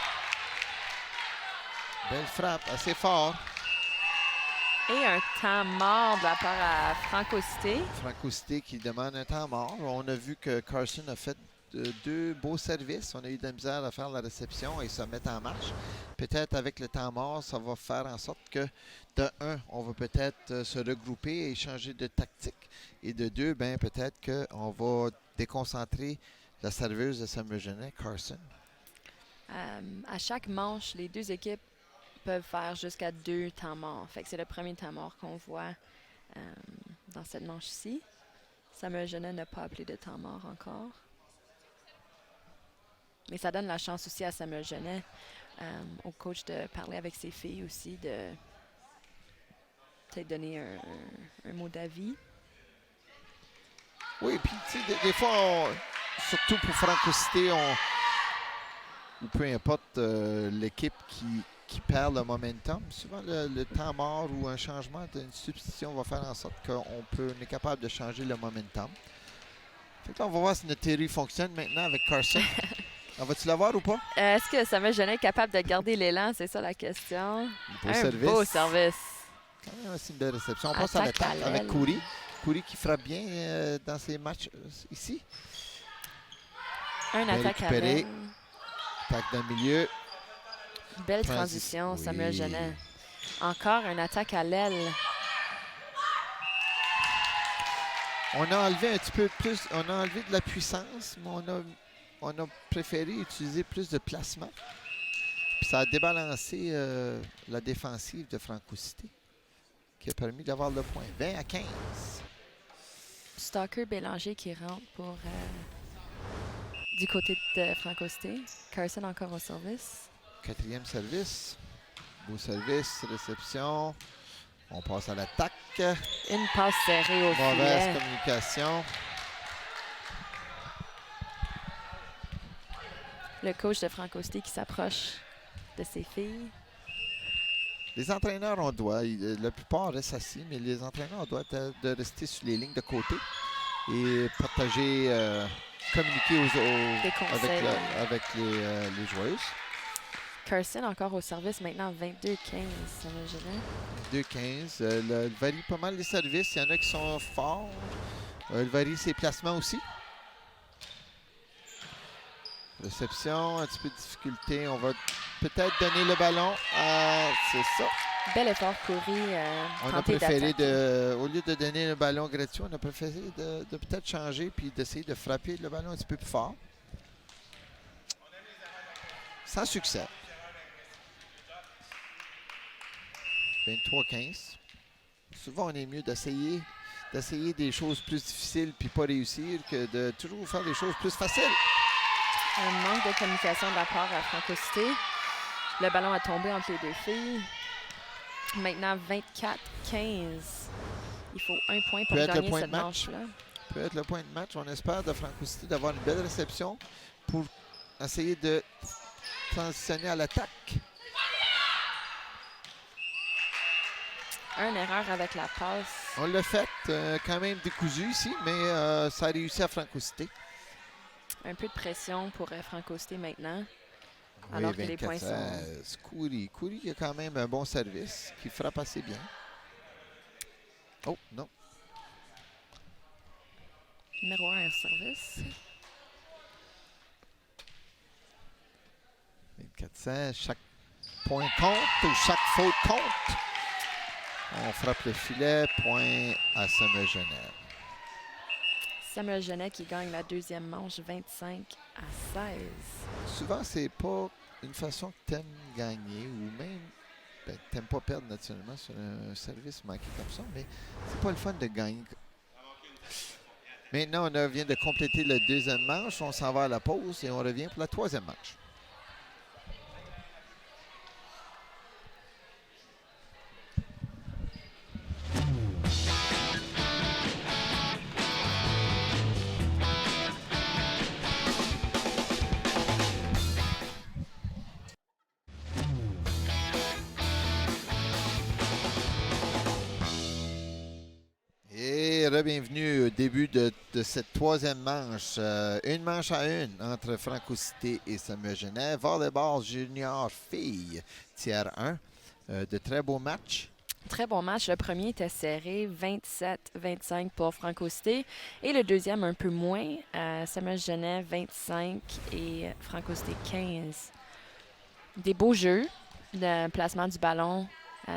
Belle frappe, assez fort. Et un temps mort de la part à Franco Cité. Franco Cité qui demande un temps mort. On a vu que Carson a fait deux beaux services. On a eu de la misère à faire la réception et se mettre en marche. Peut-être avec le temps mort, ça va faire en sorte que, de un, on va peut-être se regrouper et changer de tactique. Et de deux, ben, peut-être qu'on va déconcentrer la serveuse de Samuel Genet, Carson. À chaque manche, les deux équipes peuvent faire jusqu'à 2 temps morts. Fait que c'est le premier temps mort qu'on voit dans cette manche-ci. Samuel Genet n'a pas appelé de temps mort encore. Mais ça donne la chance aussi à Samuel Genet, au coach, de parler avec ses filles aussi, de peut-être donner un mot d'avis. Oui, puis tu sais, des fois, surtout pour Francocité, ou peu importe l'équipe qui perd le momentum, souvent le temps mort ou un changement d'une substitution va faire en sorte qu'on est capable de changer le momentum. Fait que là, on va voir si notre théorie fonctionne maintenant avec Carson. Vas-tu l'avoir ou pas? Est-ce que Samuel Genet est capable de garder l'élan? C'est ça la question. Beau Beau service. Quand même aussi une belle réception. On passe à l'attaque avec Khoury. Khoury qui frappe bien dans ses matchs ici. Un attaque à l'aile. Attaque d'un milieu. Belle transition, Samuel Genet. Encore une attaque à l'aile. On a enlevé un petit peu plus, on a enlevé de la puissance, mais on a préféré utiliser plus de placement. Puis ça a débalancé la défensive de Francocité, qui a permis d'avoir le point. 20-15. Stalker Bélanger qui rentre pour du côté de Francocité. Carson encore au service. 4e service. Beau service, réception. On passe à l'attaque. Une passe serrée au filet. Mauvaise communication. Le coach de Francocité qui s'approche de ses filles. Les entraîneurs, on doit, la plupart restent assis, mais les entraîneurs doivent être de rester sur les lignes de côté et partager, communiquer avec les joueuses. Carson encore au service maintenant, 22-15, Samuel Genet. 22-15. Il varie pas mal les services. Il y en a qui sont forts. Il varie ses placements aussi. Réception, un petit peu de difficulté. On va peut-être donner le ballon. C'est ça. Bel effort Khoury. On a préféré, au lieu de donner le ballon gratuit, on a préféré de peut-être changer puis d'essayer de frapper le ballon un petit peu plus fort. Sans succès. 23-15. Souvent, on est mieux d'essayer des choses plus difficiles puis pas réussir que de toujours faire des choses plus faciles. Un manque de communication de la part à Francocité. Le ballon a tombé entre les deux filles. Maintenant, 24-15. Il faut un point pour gagner cette manche-là. Peut être le point de match. On espère de Francocité d'avoir une belle réception pour essayer de transitionner à l'attaque. Une erreur avec la passe. On l'a fait, quand même décousu ici, mais ça a réussi à Francocité. Un peu de pression pour Francocité maintenant, alors que les points sont... Khoury qui a quand même un bon service, qui frappe assez bien. Oh, non. Numéro 1 service. 24-16, chaque point compte ou chaque faute compte. On frappe le filet, point à Samuel Genet. Samuel Genet qui gagne la deuxième manche 25-16. Souvent, c'est pas une façon que tu aimes gagner ou même tu n'aimes pas perdre naturellement sur un service manqué comme ça, mais c'est pas le fun de gagner. Maintenant, on vient de compléter la deuxième manche. On s'en va à la pause et on revient pour la troisième manche. Bienvenue au début de cette troisième manche. Une manche à une entre Francocité et Samuel Genet. Volleyball junior filles, tiers 1. De très beaux matchs. Très bon match. Le premier était serré, 27-25 pour Franco Cité. Et le deuxième, un peu moins, Samuel Genet, 25 et Franco Cité, 15. Des beaux jeux. Le placement du ballon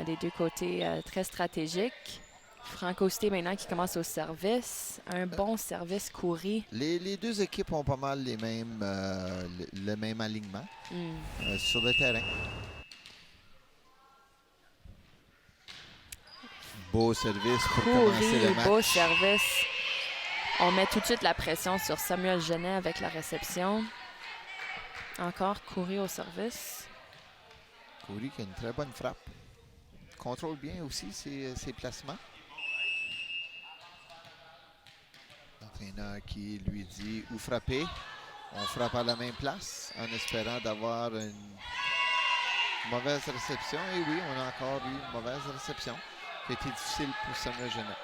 des deux côtés, très stratégique. Franco Cité maintenant qui commence au service. Un bon service courri. Les deux équipes ont pas mal le même alignement sur le terrain. Beau service pour commencer le match. Beau service. On met tout de suite la pression sur Samuel Genet avec la réception. Encore Coury au service. Coury qui a une très bonne frappe. Contrôle bien aussi ses placements. L'entraîneur qui lui dit où frapper. On frappe à la même place en espérant d'avoir une mauvaise réception. Et oui, on a encore eu une mauvaise réception qui a été difficile pour Samuel Genet.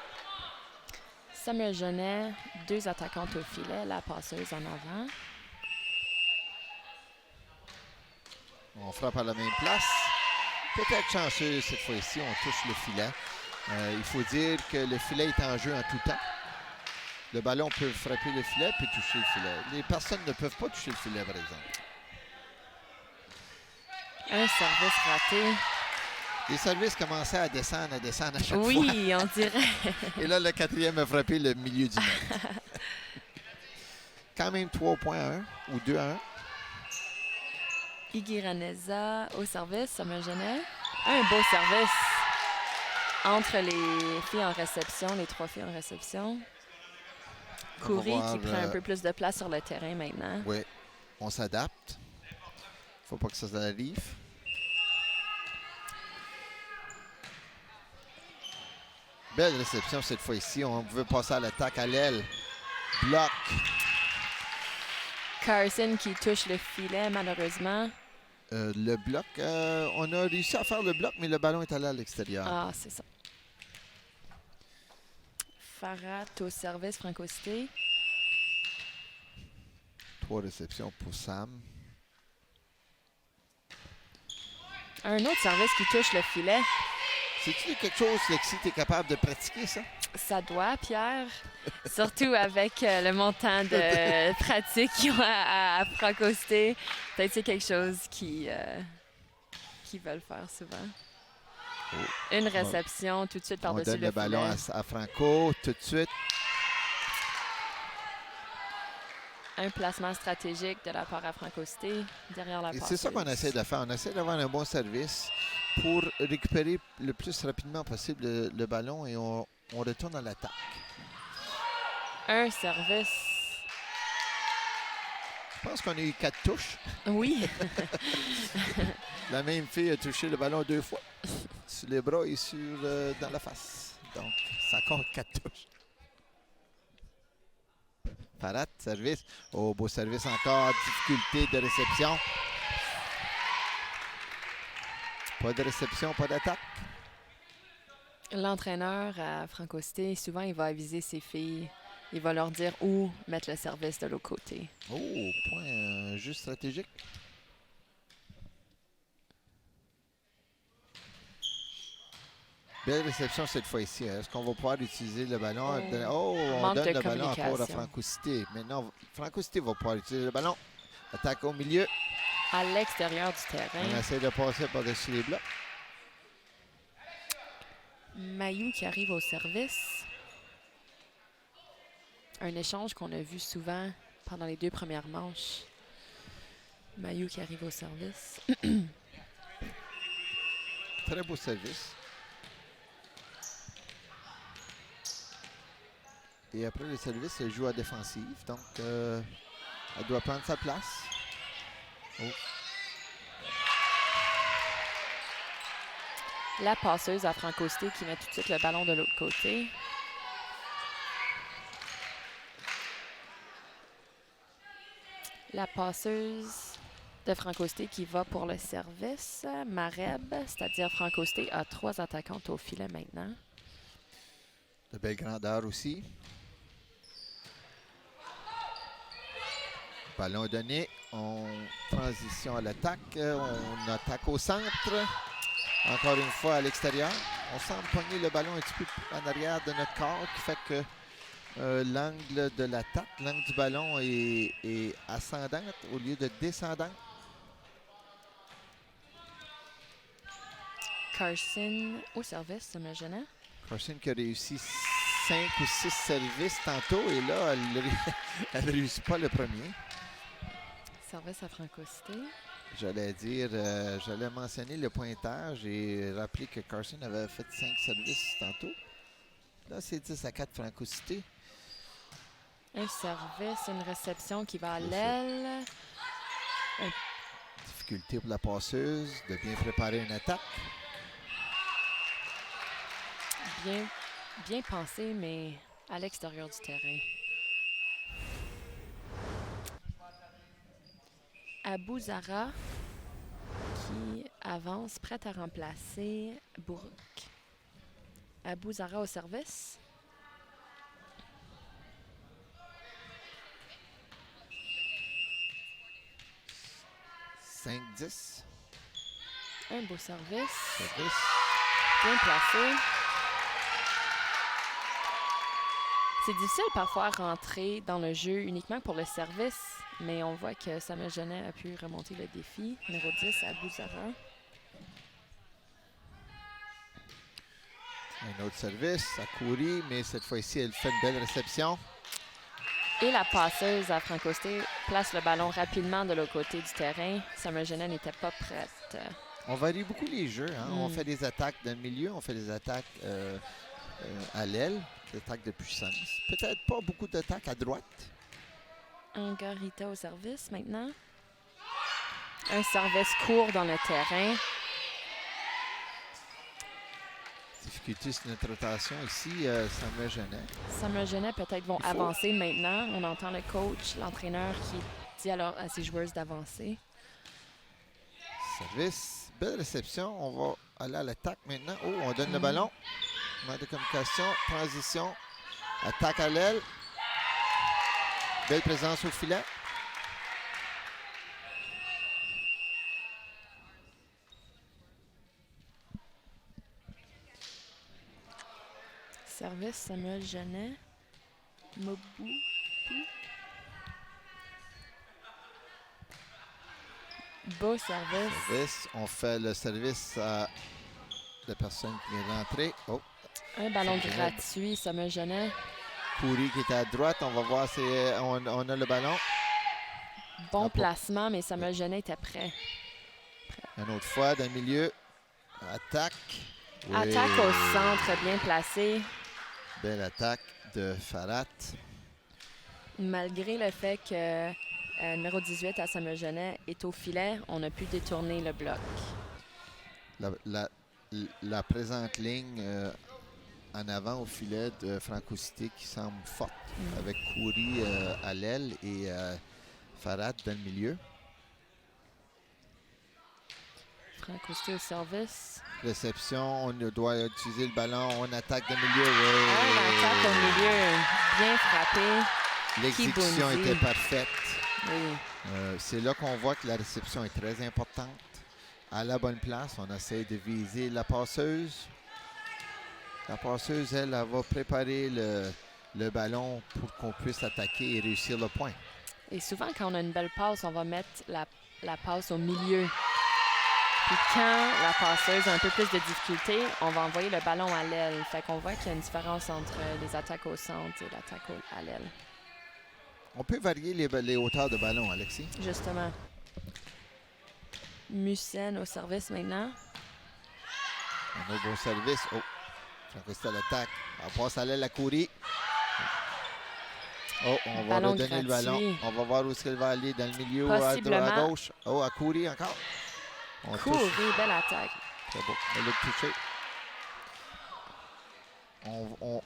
Samuel Genet, 2 attaquantes au filet, la passeuse en avant. On frappe à la même place. Peut-être chanceux cette fois-ci, on touche le filet. Il faut dire que le filet est en jeu en tout temps. Le ballon peut frapper le filet puis toucher le filet. Les personnes ne peuvent pas toucher le filet, par exemple. Un service raté. Les services commençaient à descendre à chaque fois. Oui, on dirait. Et là, le quatrième a frappé le milieu du net. Quand même 3-1 ou 2-1. Iggy Raneza au service, Samuel Genet. Un beau service entre les filles en réception, les 3 filles en réception. Coury qui prend un peu plus de place sur le terrain maintenant. Oui, on s'adapte. Faut pas que ça arrive. Belle réception cette fois-ci. On veut passer à l'attaque à l'aile. Bloc. Carson qui touche le filet, malheureusement. Le bloc, on a réussi à faire le bloc, mais le ballon est allé à l'extérieur. Ah, c'est ça. Farhat au service, Franco Cité. 3 réceptions pour Sam. Un autre service qui touche le filet. C'est-tu quelque chose, Lexi, tu es capable de pratiquer ça? Ça doit, Pierre. Surtout avec le montant de pratique qu'ils ont à Franco Cité. Peut-être c'est quelque chose qu'ils veulent faire souvent. Oh. Une réception tout de suite par-dessus le filet. On donne le ballon à Franco tout de suite. Un placement stratégique de la part à Franco Cité, derrière la passeuse. C'est ça qu'on essaie de faire. On essaie d'avoir un bon service pour récupérer le plus rapidement possible le ballon et on retourne à l'attaque. Un service. Je pense qu'on a eu 4 touches. Oui. La même fille a touché le ballon 2 fois. Sur les bras et dans la face. Donc, ça compte 4 touches. Farhat, service. Oh, beau service encore. Difficulté de réception. Pas de réception, pas d'attaque. L'entraîneur à Franco Cité, souvent, il va aviser ses filles. Il va leur dire où mettre le service de l'autre côté. Oh, point juste stratégique. Belle réception cette fois-ci. Est-ce qu'on va pouvoir utiliser le ballon? On donne le ballon encore à Franco Cité. Maintenant, Franco Cité va pouvoir utiliser le ballon. Attaque au milieu. À l'extérieur du terrain. On essaie de passer par-dessus les blocs. Mayou qui arrive au service. Un échange qu'on a vu souvent pendant les 2 premières manches. Mayou qui arrive au service. Très beau service. Et après le service, elle joue à défensive. Donc, elle doit prendre sa place. Oh. La passeuse à Franco Cité qui met tout de suite le ballon de l'autre côté. La passeuse de Franco Cité qui va pour le service. Mareb, c'est-à-dire Franco Cité, a 3 attaquantes au filet maintenant. De belle grandeur aussi. Ballon donné. On transition à l'attaque. On attaque au centre. Encore une fois à l'extérieur. on semble pogner le ballon un petit peu en arrière de notre corps, qui fait que l'angle de l'attaque, l'angle du ballon est ascendante au lieu de descendante. Carson au service, ça me gênait. Carson qui a réussi 5 ou 6 services tantôt, et là, elle ne réussit pas le premier. Service à Franco Cité. J'allais mentionner le pointage et rappeler que Carson avait fait 5 services tantôt. Là, c'est 10-4 Franco Cité. Un service, une réception qui va à l'aile. Difficulté pour la passeuse de bien préparer une attaque. Bien pensé, mais à l'extérieur du terrain. Abou Zara qui avance, prête à remplacer Bourque. Abou Zara au service. « 5-10. Un beau service. Service. Bien placé. C'est difficile parfois à rentrer dans le jeu uniquement pour le service, mais on voit que Samuel Genet a pu remonter le défi. Numéro 10, Abou Zara. Un autre service à Kouri, mais cette fois-ci, elle fait une belle réception. Et la passeuse à Franco Cité place le ballon rapidement de l'autre côté du terrain. Samuel Genet n'était pas prête. On varie beaucoup les jeux. Hein? On fait des attaques dans le milieu, on fait des attaques à l'aile, des attaques de puissance. Peut-être pas beaucoup d'attaques à droite. Angarita au service maintenant. Un service court dans le terrain. Difficulté sur notre rotation ici, Samuel Genet. Samuel Genet peut-être vont avancer maintenant. On entend le coach, l'entraîneur qui dit alors à ses joueuses d'avancer. Service, belle réception. On va aller à l'attaque maintenant. Oh, on donne le ballon. Manque de communication, transition, attaque à l'aile. Belle présence au filet. Service, Samuel Genet. Mobou. Beau service. On fait le service à la personne qui vient d'entrer. Oh. Un ballon gratuit, Samuel Genet. Kouri qui était à droite. On va voir si on a le ballon. Bon placement, mais Samuel Genet était prêt. Une autre fois, dans le milieu. Attaque. Oui. Attaque au centre, bien placé. Belle attaque de Farhat. Malgré le fait que numéro 18 à Samuel Genet est au filet, on a pu détourner le bloc. La présente ligne en avant au filet de Franco Cité qui semble forte, avec Kouri à l'aile et Farhat dans le milieu. Franco Cité au service. Réception, on doit utiliser le ballon, on attaque dans le milieu. L'attaque au milieu, bien frappé. L'exécution était parfaite. Oui. C'est là qu'on voit que la réception est très importante. À la bonne place, on essaie de viser la passeuse. La passeuse, elle va préparer le ballon pour qu'on puisse attaquer et réussir le point. Et souvent, quand on a une belle passe, on va mettre la passe au milieu. Puis quand la passeuse a un peu plus de difficulté, on va envoyer le ballon à l'aile. Fait qu'on voit qu'il y a une différence entre les attaques au centre et l'attaque à l'aile. On peut varier les hauteurs de ballon, Alexis. Justement. Mussen au service maintenant. On a un bon service. Oh, Franco Cité à l'attaque. On passe à l'aile à Kouri. Oh, on va redonner le ballon. On va voir où est-ce qu'elle va aller dans le milieu à gauche. Oh, à Kouri encore. Kouri, belle attaque. Très beau. Elle l'a touché.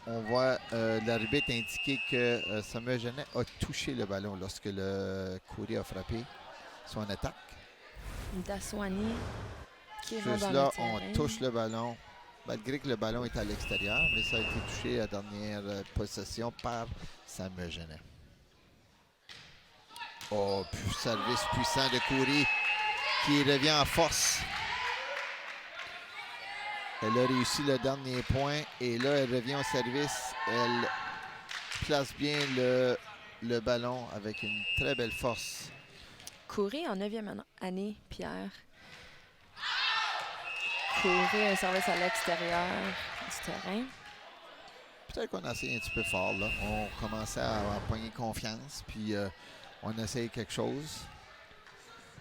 On voit l'arbitre indiquer que Samuel Genet a touché le ballon lorsque le Kouri a frappé son attaque. Daswani qui rentre juste dans là, le terrain. on touche le ballon, malgré que le ballon est à l'extérieur, mais ça a été touché à la dernière possession par Samuel Genet. Oh, service puissant de Kouri qui revient en force. Elle a réussi le dernier point et là, elle revient au service. Elle place bien le ballon avec une très belle force. Courir en 9e année, Pierre. Courir un service à l'extérieur du terrain. Peut-être qu'on a essayé un petit peu fort, là. On commençait à pogner confiance, puis on essaye quelque chose.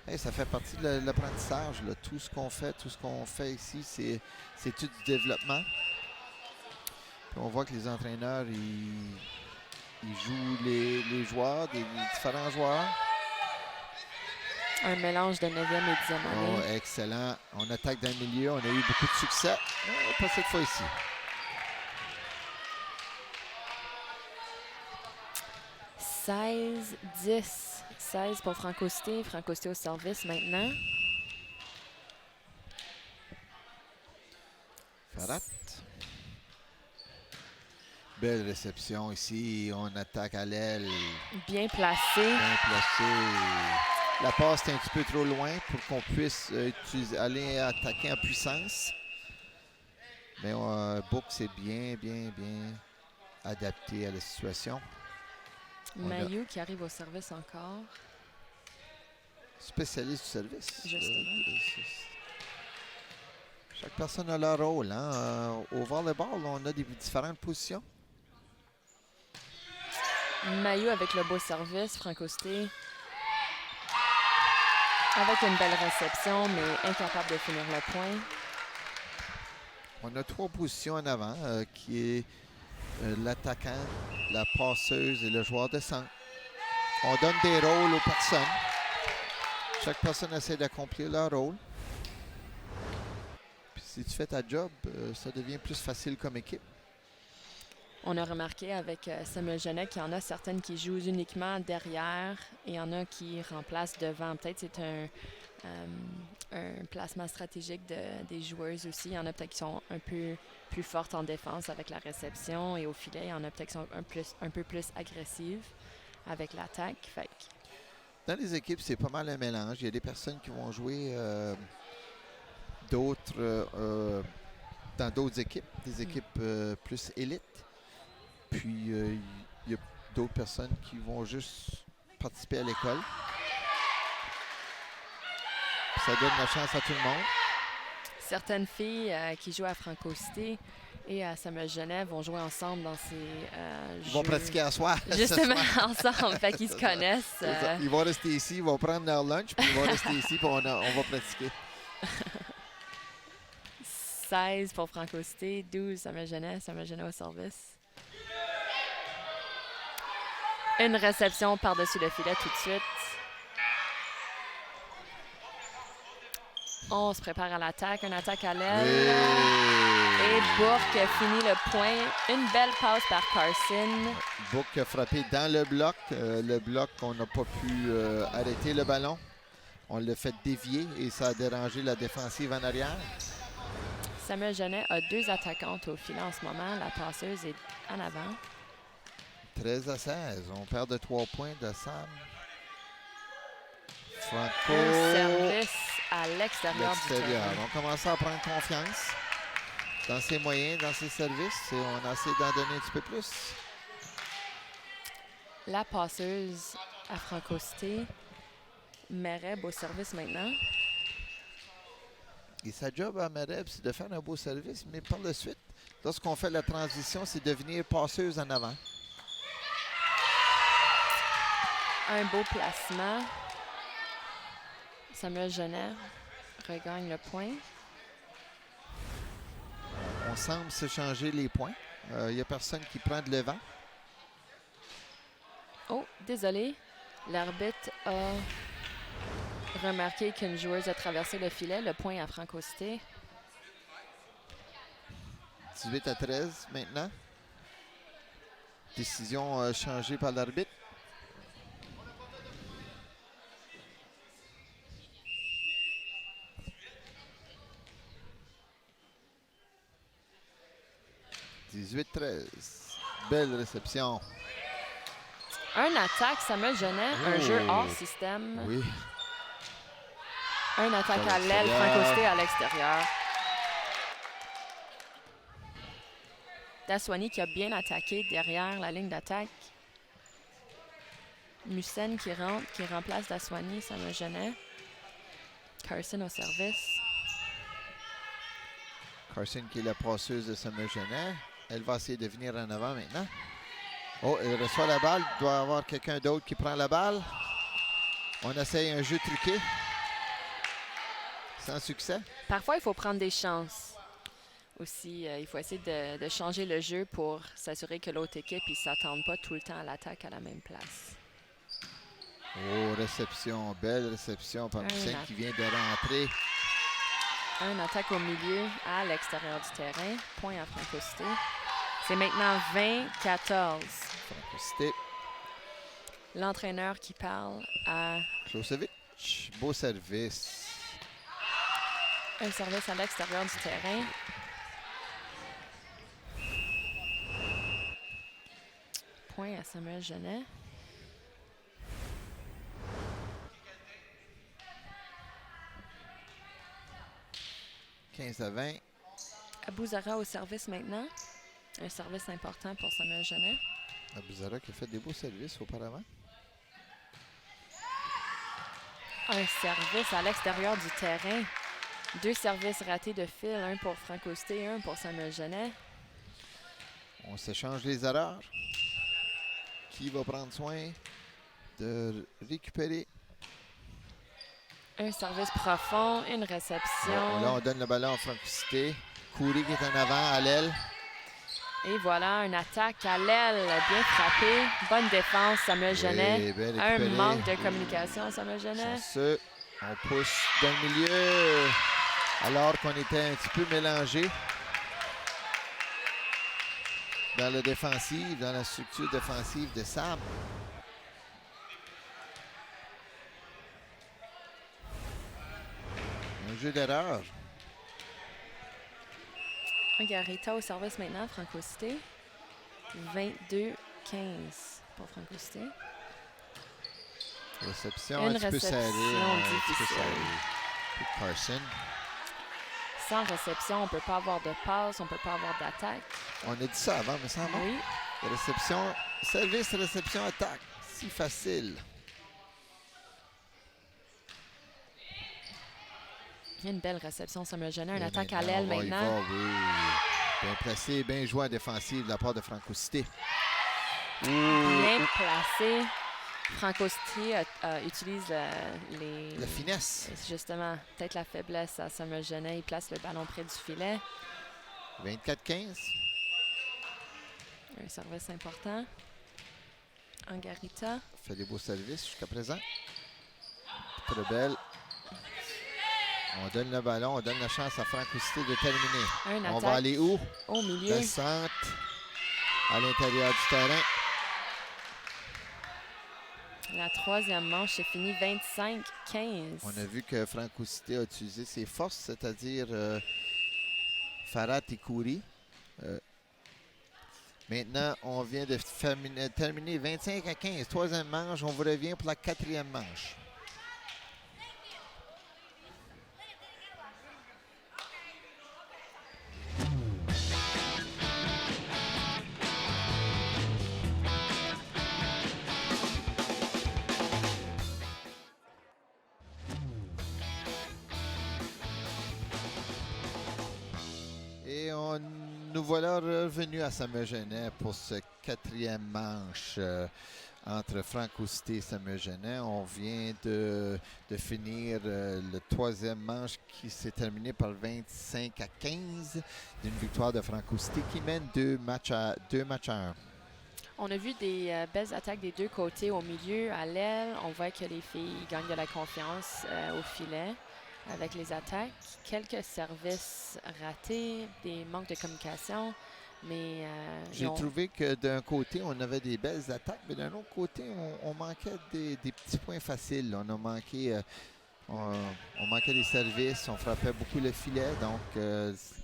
Hey, ça fait partie de l'apprentissage, là. Tout ce qu'on fait ici, c'est tout du développement. Puis on voit que les entraîneurs, ils jouent les joueurs, les différents joueurs. Un mélange de 9e et 10e année. Oh, excellent. On attaque dans le milieu. On a eu beaucoup de succès. Pas cette fois ici. 16-10. 16 pour Franco Cité. Franco Cité au service maintenant. Farhat. Belle réception ici. On attaque à l'aile. Bien placé. Bien placé. La passe est un petit peu trop loin pour qu'on puisse aller attaquer en puissance. Mais Book s'est bien adapté à la situation. Mailloux qui arrive au service encore. Spécialiste du service. Justement. Chaque personne a leur rôle. Hein? Au volleyball, on a des différentes positions. Mailloux avec le beau service. Franco Cité. Avec une belle réception, mais incapable de finir le point. On a 3 positions en avant, qui est l'attaquant, la passeuse et le joueur de centre. On donne des rôles aux personnes. Chaque personne essaie d'accomplir leur rôle. Puis si tu fais ta job, ça devient plus facile comme équipe. On a remarqué avec Samuel Genet qu'il y en a certaines qui jouent uniquement derrière et il y en a qui remplacent devant. Peut-être c'est un placement stratégique des joueuses aussi. Il y en a peut-être qui sont un peu plus fortes en défense avec la réception et au filet. Il y en a peut-être qui sont un peu plus agressives avec l'attaque. Dans les équipes, c'est pas mal un mélange. Il y a des personnes qui vont jouer dans d'autres équipes, des équipes plus élites. Puis, il y a d'autres personnes qui vont juste participer à l'école. Ça donne la chance à tout le monde. Certaines filles qui jouent à Franco Cité et à Samuel Genet vont jouer ensemble dans ces Ils vont pratiquer à soir. Justement, ensemble. Fait qu'ils se connaissent. Ils vont rester ici, ils vont prendre leur lunch, puis ils vont rester ici, puis on va pratiquer. 16 pour Franco Cité, 12 Samuel Genet au service. Une réception par-dessus le filet tout de suite. On se prépare à l'attaque, une attaque à l'aile. Et Bourque finit le point. Une belle passe par Carson. Bourque a frappé dans le bloc. Le bloc, on n'a pas pu arrêter le ballon. On l'a fait dévier et ça a dérangé la défensive en arrière. Samuel Genet a 2 attaquantes au filet en ce moment. La passeuse est en avant. 13-16. On perd de 3 points de Sam. Franco. Un service à l'extérieur du terrain. On commence à prendre confiance dans ses moyens, dans ses services. Et on essaie d'en donner un petit peu plus. La passeuse à Franco Cité. Mereb au service maintenant. Et sa job à Mereb, c'est de faire un beau service. Mais par la suite, lorsqu'on fait la transition, c'est de devenir passeuse en avant. Un beau placement. Samuel Genet regagne le point. On semble s'échanger les points. Il n'y a personne qui prend de l'avant. Oh, désolé. L'arbitre a remarqué qu'une joueuse a traversé le filet. Le point à Franco Cité. 18-13 maintenant. Décision changée par l'arbitre. « 18-13. Belle réception. Un attaque, Samuel Genet. Un jeu hors système. Oui. Un attaque à l'aile, Franco Cité à l'extérieur. Daswani qui a bien attaqué derrière la ligne d'attaque. Musen qui rentre, qui remplace Daswani, ça me gênait. Carson au service. Carson qui est la passeuse de Samuel-Genet. Elle va essayer de venir en avant maintenant. Oh, elle reçoit la balle. Il doit y avoir quelqu'un d'autre qui prend la balle. On essaye un jeu truqué. Sans succès. Parfois, il faut prendre des chances. Aussi, il faut essayer de changer le jeu pour s'assurer que l'autre équipe ne s'attende pas tout le temps à l'attaque à la même place. Oh, réception. Belle réception par Musen qui vient de rentrer. Un attaque au milieu à l'extérieur du terrain. Point à Franco Cité. C'est maintenant 20-14. Franco Cité. L'entraîneur qui parle à... Klosevic. Beau service. Un service à l'extérieur du terrain. Point à Samuel-Genet. « 15-20. Abouzara au service maintenant. Un service important pour Samuel-Genet. Abouzara qui a fait des beaux services auparavant. Un service à l'extérieur du terrain. 2 services ratés de fil, un pour Franco Cité et un pour Samuel-Genet. On s'échange les erreurs. Qui va prendre soin de récupérer? Un service profond, une réception. Là, on donne le ballon à Franco Cité. Coury qui est en avant à l'aile. Et voilà, une attaque à l'aile, bien frappée. Bonne défense, Samuel-Genet. Oui, un manque de communication, Samuel-Genet. Chanceux. On pousse dans le milieu alors qu'on était un petit peu mélangé dans la défensive, dans la structure défensive de Sam. Un jeu d'erreur. Garita au service maintenant, Franco Cité. 22-15 pour Franco Cité. Réception Une un petit peu serrée. réception Un petit peu difficile. serrée. Puis Carson. Sans réception, on ne peut pas avoir de passe, on ne peut pas avoir d'attaque. On a dit ça avant, mais ça va. Oui. Réception, service, réception, attaque. Si facile. Il y a une belle réception, Samuel-Genet. Une Et attaque à l'aile on va y maintenant. va, oui. Bien placé, bien joué en défensive de la part de Franco Cité. Bien placé. Franco Cité utilise les... La finesse. Justement, peut-être la faiblesse à Samuel-Genet. Il place le ballon près du filet. 24-15. Un service important. Angarita. Fait des beaux services jusqu'à présent. Très belle. On donne le ballon, on donne la chance à Franco Cité de terminer. On va aller où? Au milieu. Descente à l'intérieur du terrain. La troisième manche est finie 25-15. On a vu que Franco Cité a utilisé ses forces, c'est-à-dire Farhat et Coury. Maintenant, on vient de terminer 25-15. Troisième manche, on vous revient pour la quatrième manche. Et nous voilà revenus à Samuel-Genet pour ce quatrième manche entre Franco Cité et Samuel-Genet. On vient de finir le troisième manche qui s'est terminé par 25-15 d'une victoire de Franco Cité qui mène 2 matchs à 1. On a vu des belles attaques des deux côtés au milieu, à l'aile. On voit que les filles gagnent de la confiance au filet avec les attaques. Quelques services ratés, des manques de communication. Mais j'ai trouvé que d'un côté, on avait des belles attaques, mais d'un autre côté, on manquait des petits points faciles. On a manqué, on manquait des services, on frappait beaucoup le filet. Donc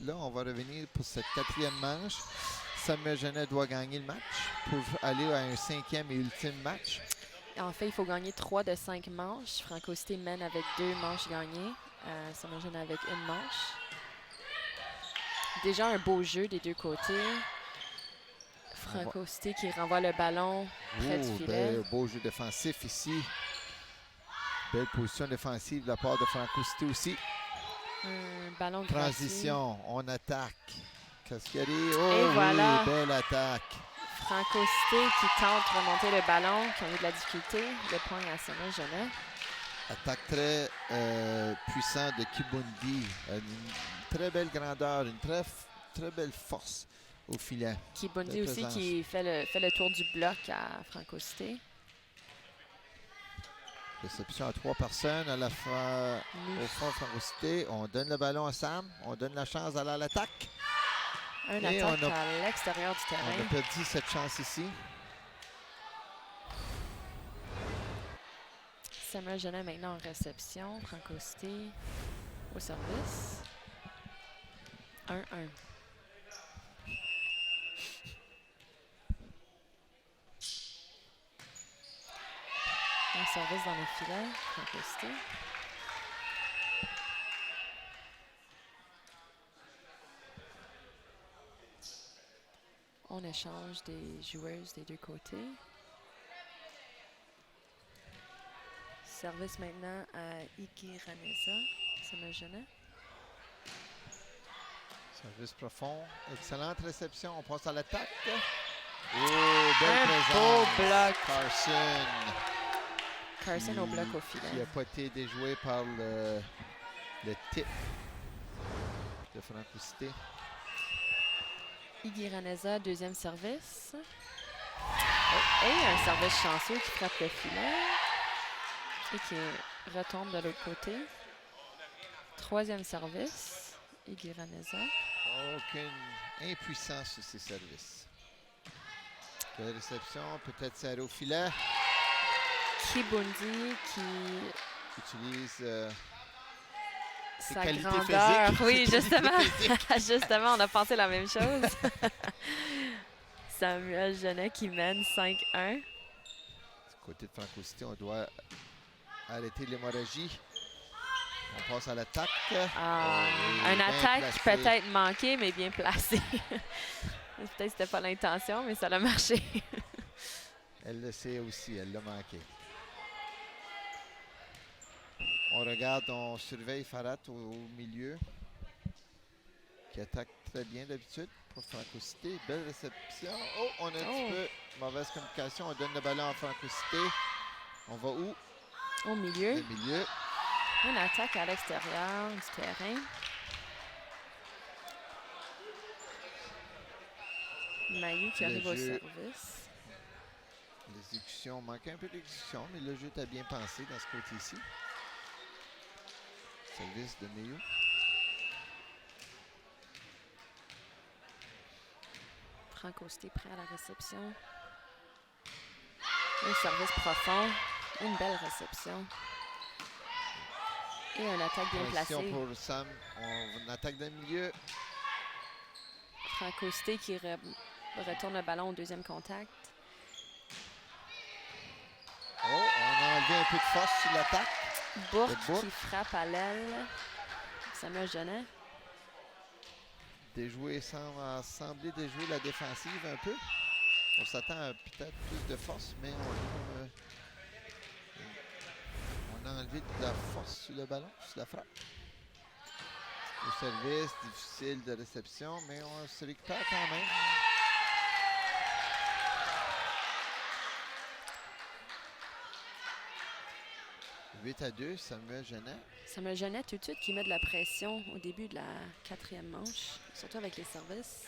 là, on va revenir pour cette quatrième manche. Samuel-Genet doit gagner le match pour aller à un 5e et ultime match. En fait, il faut gagner 3 de 5 manches. Franco Cité mène avec 2 manches gagnées. Samuel-Genet avec 1 manche. Déjà un beau jeu des deux côtés. Franco Cité qui renvoie le ballon près du filet. Beau jeu défensif ici. Belle position défensive de la part de Franco Cité aussi. Un ballon Transition, on attaque. Qu'est-ce qu'il y a dit? Et oui, voilà. belle attaque. Franco Cité qui tente de remonter le ballon, qui ont eu de la difficulté. Le point à Saint-Genet. Attaque très puissante de Kibundi. Une très belle grandeur, une très belle force au filet. Kibundi aussi qui fait le tour du bloc à Franco Cité. Réception à 3 personnes à la fin au fond Franco Cité. On donne le ballon à Sam. On donne la chance d'aller à l'attaque. Un attaque à l'extérieur du terrain. On a perdu cette chance ici. Saint-Genet maintenant en réception. Franco Cité au service. 1-1. Un service dans le filet. Franco Cité. On échange des joueuses des deux côtés. Service maintenant à Igiraneza, Saint-Genet. Service profond. Excellente réception. On passe à l'attaque. Oh, belle présence. Beau bloc. Carson au bloc au filet. Qui n'a pas été déjoué par le tip de Franco Cité. Igiraneza, deuxième service. Oh, et un service chanceux qui frappe le filet. Et qui retombe de l'autre côté. Troisième service. Igiraneza. Aucune impuissance sur ces services. Quelle réception, peut-être serré au filet. Kibundi qui utilise sa grandeur. Physiques. Oui, justement. Justement, on a pensé la même chose. Saint-Genet qui mène 5-1. Du côté de Franco Cité, on doit arrêter l'hémorragie. On passe à l'attaque. Un attaque peut-être manqué, mais bien placé. Peut-être que c'était pas l'intention, mais ça a marché. Elle le sait aussi, elle l'a manqué. On regarde, on surveille Farhat au milieu, qui attaque très bien d'habitude pour Franco Cité. Belle réception. Oh, on a un petit peu mauvaise communication. On donne le ballon à Franco Cité. On va où? Au milieu. Le milieu. Une attaque à l'extérieur du terrain. Mailloux qui arrive au service. L'exécution, manque un peu d'exécution, mais le jeu était bien pensé dans ce côté-ci. Service de Mailloux. Franco Cité prêt à la réception. Un service profond. Une belle réception. Et une attaque bien placée. Pour Sam. On attaque dans le milieu. Franco Cité qui retourne le ballon au deuxième contact. Oh, on a enlevé un peu de force sur l'attaque. Bourque qui frappe à l'aile. Saint-Genet. Sembler déjouer la défensive un peu. On s'attend à peut-être plus de force, mais on a enlevé de la force sur le ballon, sur la frappe. Au service, difficile de réception, mais on se récupère quand même. « 8-2, Saint-Genet. Saint-Genet tout de suite qui met de la pression au début de la quatrième manche, surtout avec les services.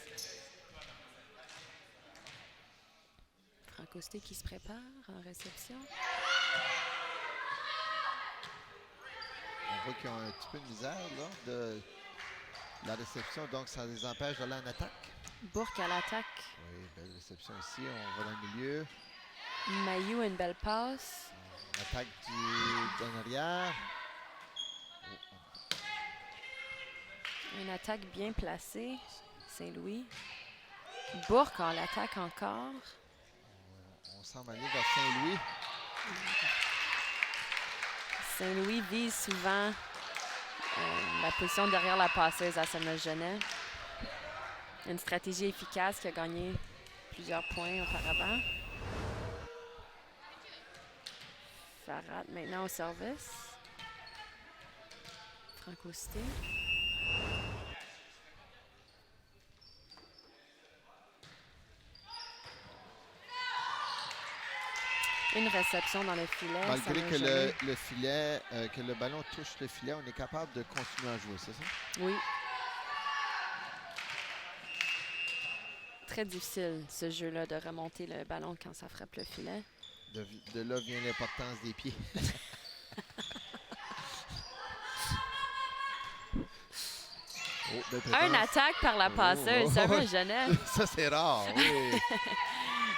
Franco Cité qui se prépare en réception. On voit qu'ils ont un petit peu de misère là, de la réception, donc ça les empêche d'aller en attaque. Bourque à l'attaque. Oui, belle réception ici, on va dans le milieu. Mailloux, une belle passe. Attaque en arrière. Une attaque bien placée. Saint-Louis. Bourque en l'attaque encore. On semble aller vers Saint-Louis. Saint-Louis vise souvent la position derrière la passeuse à Saint-Genet. Une stratégie efficace qui a gagné plusieurs points auparavant. Farad maintenant au service. Franco Cité. Une réception dans le filet. Malgré que le filet, que le ballon touche le filet, on est capable de continuer à jouer, c'est ça? Oui. Très difficile, ce jeu-là, de remonter le ballon quand ça frappe le filet. De là vient l'importance des pieds. Un attaque par la passeuse, Samuel Genet. Ça, c'est rare, oui.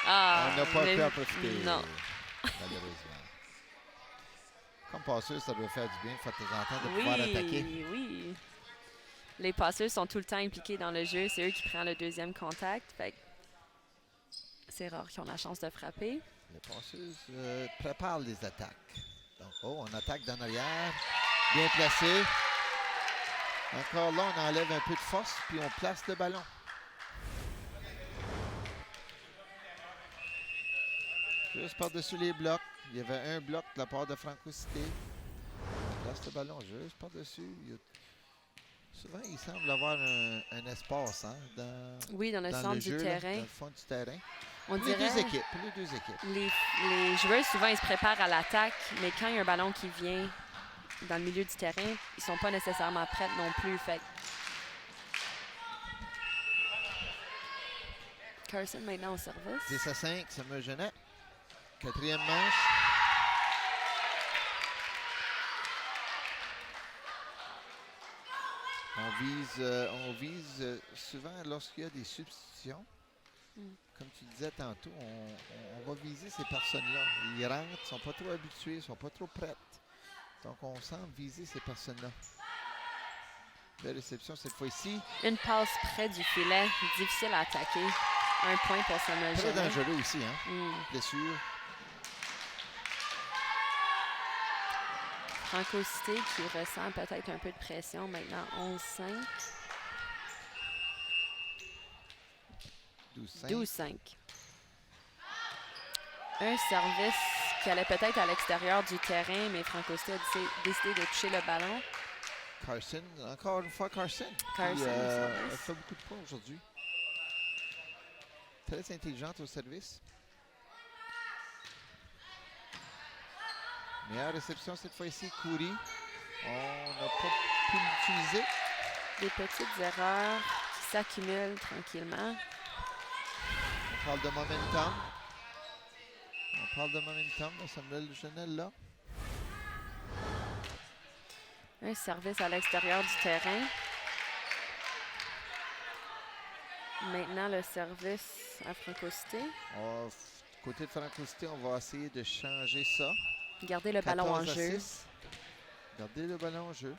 Ah, on n'a pas pu en profiter. Non. Malheureusement. Comme passeuse, ça doit faire du bien de temps en temps de pouvoir attaquer. Oui. Les passeurs sont tout le temps impliqués dans le jeu. C'est eux qui prennent le deuxième contact. Fait que c'est rare qu'ils ont la chance de frapper. Les passeuses préparent les attaques. Donc, on attaque d'en arrière. Bien placé. Encore là, on enlève un peu de force, puis on place le ballon. Juste par-dessus les blocs. Il y avait un bloc de la part de Franco Cité. On place le ballon juste par-dessus. Souvent, il semble avoir un espace dans le centre du terrain. Dans le fond du terrain. On les dirait deux équipes. Les joueurs, souvent, ils se préparent à l'attaque, mais quand il y a un ballon qui vient dans le milieu du terrain, ils ne sont pas nécessairement prêts non plus. Fait Carson maintenant au service. 10-5, Samuel Genet. Quatrième manche. On vise souvent lorsqu'il y a des substitutions. Comme tu disais tantôt, on va viser ces personnes-là. Ils rentrent, ils ne sont pas trop habitués, ils ne sont pas trop prêtes. Donc, on semble viser ces personnes-là. Belle réception cette fois-ci. Une passe près du filet, difficile à attaquer. Un point pour Samuel Genet. Très dangereux aussi, hein? Blessure. Franco Cité qui ressent peut-être un peu de pression maintenant. 11-5. 12-5. Un service qui allait peut-être à l'extérieur du terrain, mais Franco Cité a décidé de toucher le ballon. Carson, encore une fois Carson. Carson Elle fait beaucoup de points aujourd'hui. Très intelligente au service. Meilleure réception cette fois-ci, Khoury. On n'a pas pu l'utiliser. Des petites erreurs qui s'accumulent tranquillement. On parle de momentum. De Samuel Genet là. Un service à l'extérieur du terrain. Maintenant, le service à Franco Cité. Côté de Franco Cité, on va essayer de changer ça. Garder le ballon en jeu. Garder le ballon en jeu.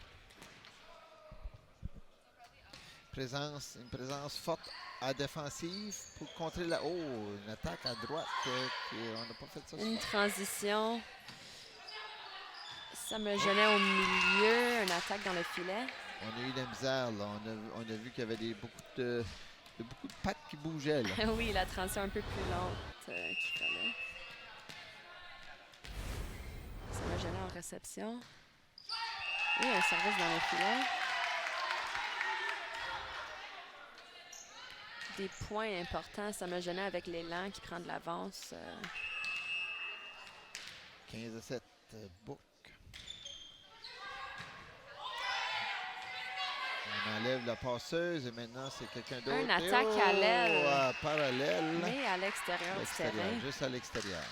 Une présence forte à défensive pour contrer une attaque à droite. On n'a pas fait ça. Une transition. Samuel Genet au milieu. Une attaque dans le filet. On a eu de la misère. Là. On a vu qu'il y avait beaucoup de pattes qui bougeaient. Là. Oui, la transition un peu plus lente qu'il fallait. Samuel Genet en réception. Et un service dans le filet. Des points importants. Samuel Genet avec l'élan qui prend de l'avance. 15-7, Book. On enlève la passeuse et maintenant c'est quelqu'un d'autre. Une attaque à l'aile. Parallèle. Mais à l'extérieur du terrain. Juste à l'extérieur.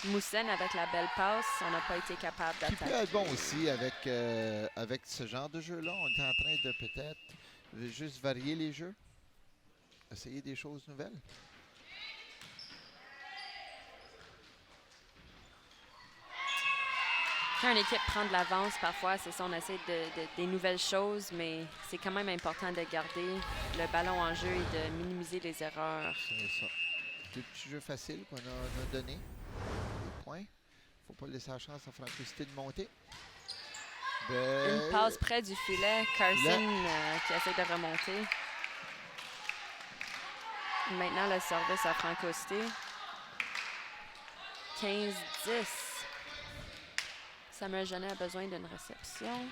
Moussen avec la belle passe, on n'a pas été capable d'attaquer. Qui peut être bon aussi avec ce genre de jeu-là. On est en train de peut-être juste varier les jeux. Essayer des choses nouvelles. Quand une équipe prend de l'avance, parfois, c'est ça, on essaie des nouvelles choses, mais c'est quand même important de garder le ballon en jeu et de minimiser les erreurs. C'est ça. Deux petits jeux faciles qu'on a donnés. Des points. Il ne faut pas laisser la chance à Franco Cité de monter. Une passe près du filet. Carson qui essaie de remonter. Maintenant, le service à Franco Cité. 15-10. Samuel Genet a besoin d'une réception.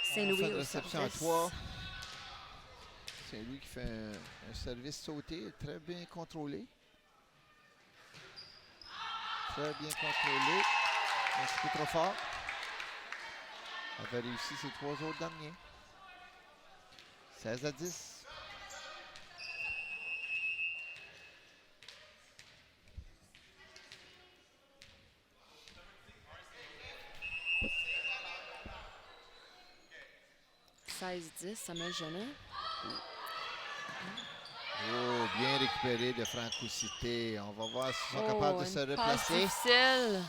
On Saint-Louis fait une au réception à service. 3. C'est lui qui fait un service sauté, très bien contrôlé. Très bien contrôlé. Un petit peu trop fort. Avait réussi ses 3 autres derniers. 16-10. Samuel Genet. Oh, bien récupéré de Franco Cité. On va voir s'ils sont capables de se Une passe replacer. difficile.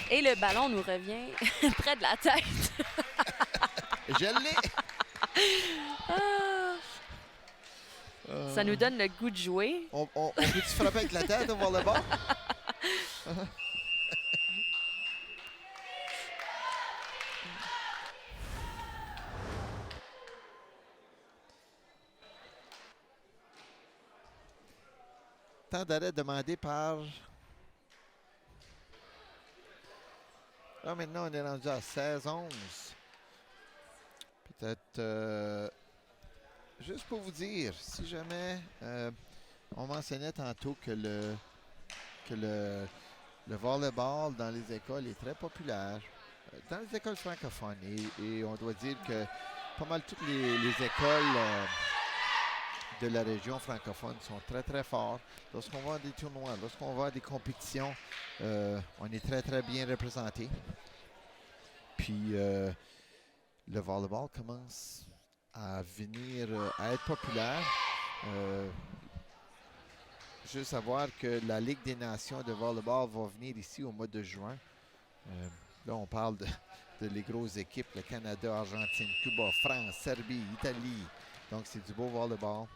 Et le ballon nous revient près de la tête. Je l'ai! Ah, ça nous donne le goût de jouer. On peut-tu frapper avec la tête voir le bord? Temps d'arrêt demandé par... Là, maintenant, on est rendu à 16-11. Peut-être... juste pour vous dire, si jamais... on mentionnait tantôt que le volleyball dans les écoles est très populaire. Dans les écoles francophones. Et on doit dire que pas mal toutes les écoles de la région francophone sont très, très fortes. Lorsqu'on va à des tournois, lorsqu'on va à des compétitions, on est très, très bien représenté. Puis, le volleyball commence à venir, à être populaire. Juste savoir que la Ligue des Nations de volleyball va venir ici au mois de juin. Là, on parle de les grosses équipes, le Canada, Argentine, Cuba, France, Serbie, Italie. Donc, c'est du beau volleyball.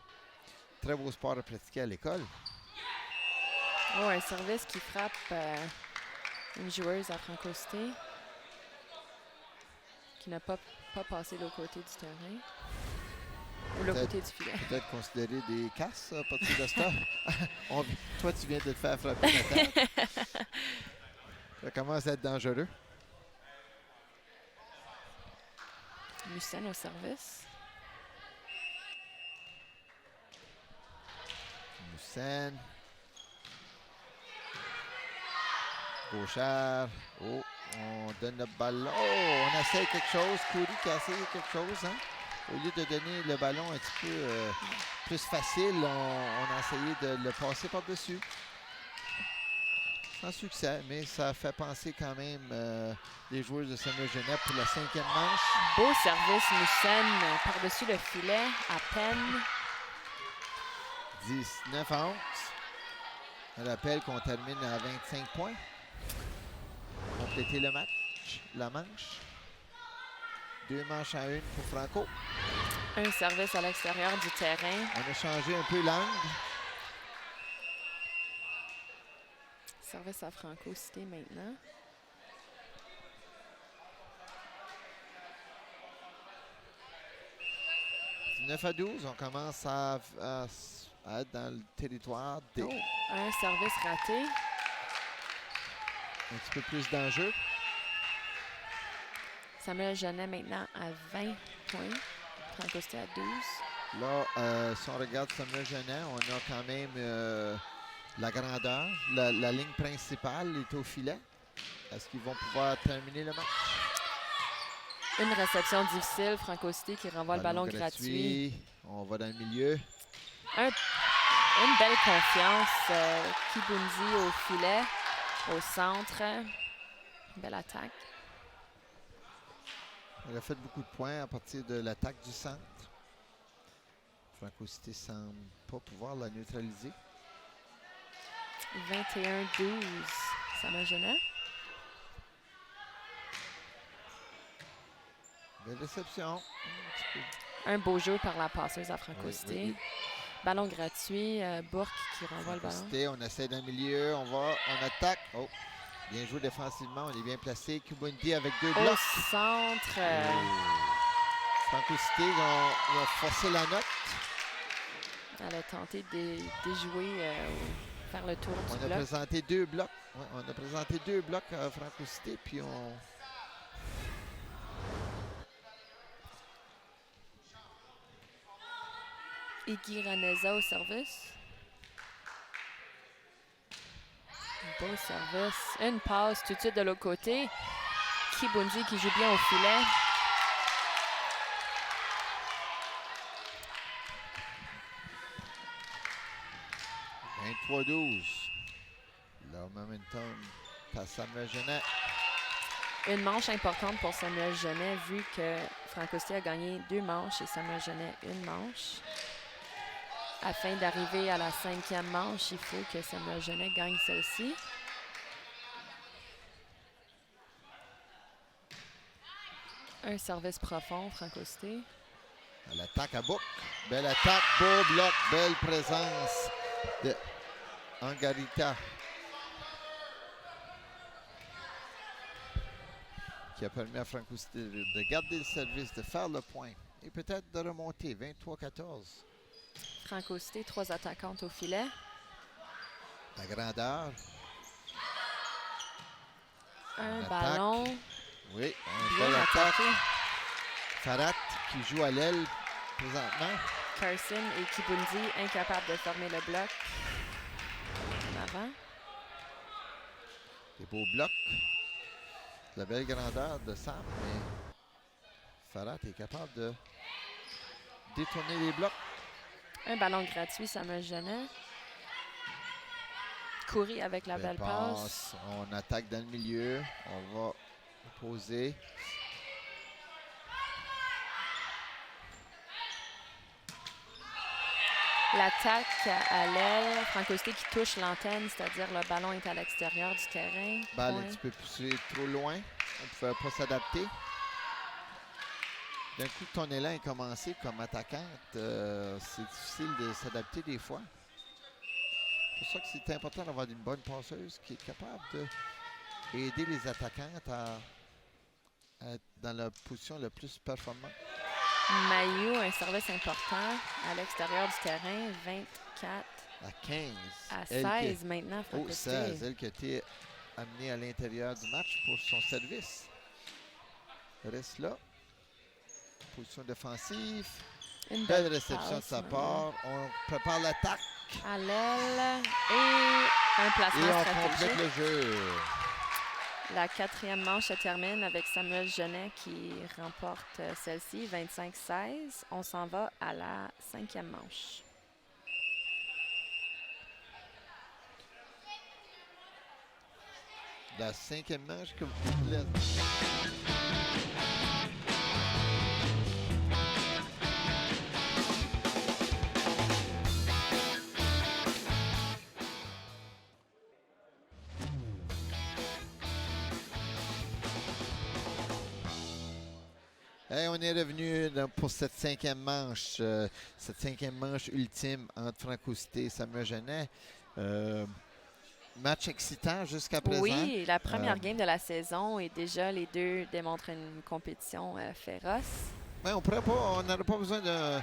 Très beau sport à pratiquer à l'école. Oh, un service qui frappe une joueuse à Franco Cité qui n'a pas passé de l'autre côté du terrain. Ou l'autre côté du filet. Peut-être considérer des casses à partir de ça. Toi, tu viens de te faire frapper la tête. Ça commence à être dangereux. Lucène au service. Lucène. Gauchard. Oh, on donne le ballon. Oh, on essaie quelque chose. Coury qui a essayé quelque chose. Hein? Au lieu de donner le ballon un petit peu plus facile, on a essayé de le passer par-dessus. Sans succès, mais ça fait penser quand même les joueurs de Samuel Genet pour la 5e manche. Beau service, Lucène, par-dessus le filet, à peine. 19-11. On rappelle qu'on termine à 25 points. Compléter le match, la manche. 2 manches à 1 pour Franco. Un service à l'extérieur du terrain. On a changé un peu l'angle. Service à Franco Cité maintenant. « 9-12, on commence à être dans le territoire des... Oh, un service raté. Un petit peu plus d'enjeu. Samuel Genet maintenant à 20 points. Franco Cité à 12. Là, si on regarde Samuel Genet, on a quand même la grandeur. La ligne principale est au filet. Est-ce qu'ils vont pouvoir terminer le match? Une réception difficile. Franco Cité qui renvoie le ballon gratuit. On va dans le milieu. Une belle confiance. Kibundi au filet, au centre. Belle attaque. Elle a fait beaucoup de points à partir de l'attaque du centre. Franco Cité semble pas pouvoir la neutraliser. 21-12. Samuel Genet. Belle réception. Un beau jeu par la passeuse à Franco Cité. Oui. Ballon gratuit. Bourque qui renvoie le ballon. Cité, on essaie d'un milieu. On attaque. Oh, bien joué défensivement. On est bien placé. Kibundi avec 2 blocs. Au centre. Franco Cité, ils ont forcé la note. Elle a tenté de déjouer, faire le tour On du a bloc. présenté 2 blocs. Ouais, on a présenté 2 blocs à Franco Cité, puis on... Iggy Raneza au service. Beau service. Une passe tout de suite de l'autre côté. Kibunji qui joue bien au filet. « 23-12. Le momentum passe Samuel Genet. Une manche importante pour Samuel Genet, vu que Franco Cité a gagné 2 manches et Samuel Genet une manche. Afin d'arriver à la 5e manche, il faut que Samuel Genet gagne celle-ci. Un service profond, Franco Cité. À l'attaque à bouc. Belle attaque, beau bloc, belle présence de Angarita. Qui a permis à Franco Cité de garder le service, de faire le point et peut-être de remonter 23-14. Franco Cité, 3 attaquantes au filet. La grandeur. Un attaque. ballon. Oui, Bien belle attaque. attaqué. Farhat qui joue à l'aile présentement. Carson et Kibundi incapables de fermer le bloc. En avant. Des beaux blocs. La belle grandeur de Sam, mais Farhat est capable de détourner les blocs. Un ballon gratuit, Samuel Genet. Courir avec la belle passe. On attaque dans le milieu. On va poser. L'attaque à l'aile. Franco Cité qui touche l'antenne, c'est-à-dire le ballon est à l'extérieur du terrain. Balle Point. un petit peu poussée trop loin. On ne pouvait pas s'adapter. D'un coup, ton élan est commencé comme attaquante. C'est difficile de s'adapter des fois. C'est pour ça que c'est important d'avoir une bonne passeuse qui est capable d'aider les attaquantes à être dans la position la plus performante. Maillot, un service important à l'extérieur du terrain, 24 À 15. à Elle 16 maintenant, Oh, Franco 16. Cité. Elle qui a été amenée à l'intérieur du match pour son service. Reste là. Position défensive. Une Belle belle réception de passe sa maintenant. part. On prépare l'attaque À l'aile et un et placement on stratégique. complète le jeu. La 4e manche se termine avec Samuel Genet qui remporte celle-ci, 25-16. On s'en va à la 5e manche. La 5e manche que vous complète. Hey, on est revenu pour cette 5e manche, cette 5e manche ultime entre Franco Cité et Samuel Genet. Match excitant jusqu'à présent. Oui, la première game de la saison et déjà les deux démontrent une compétition féroce. Ben, on n'aurait pas besoin de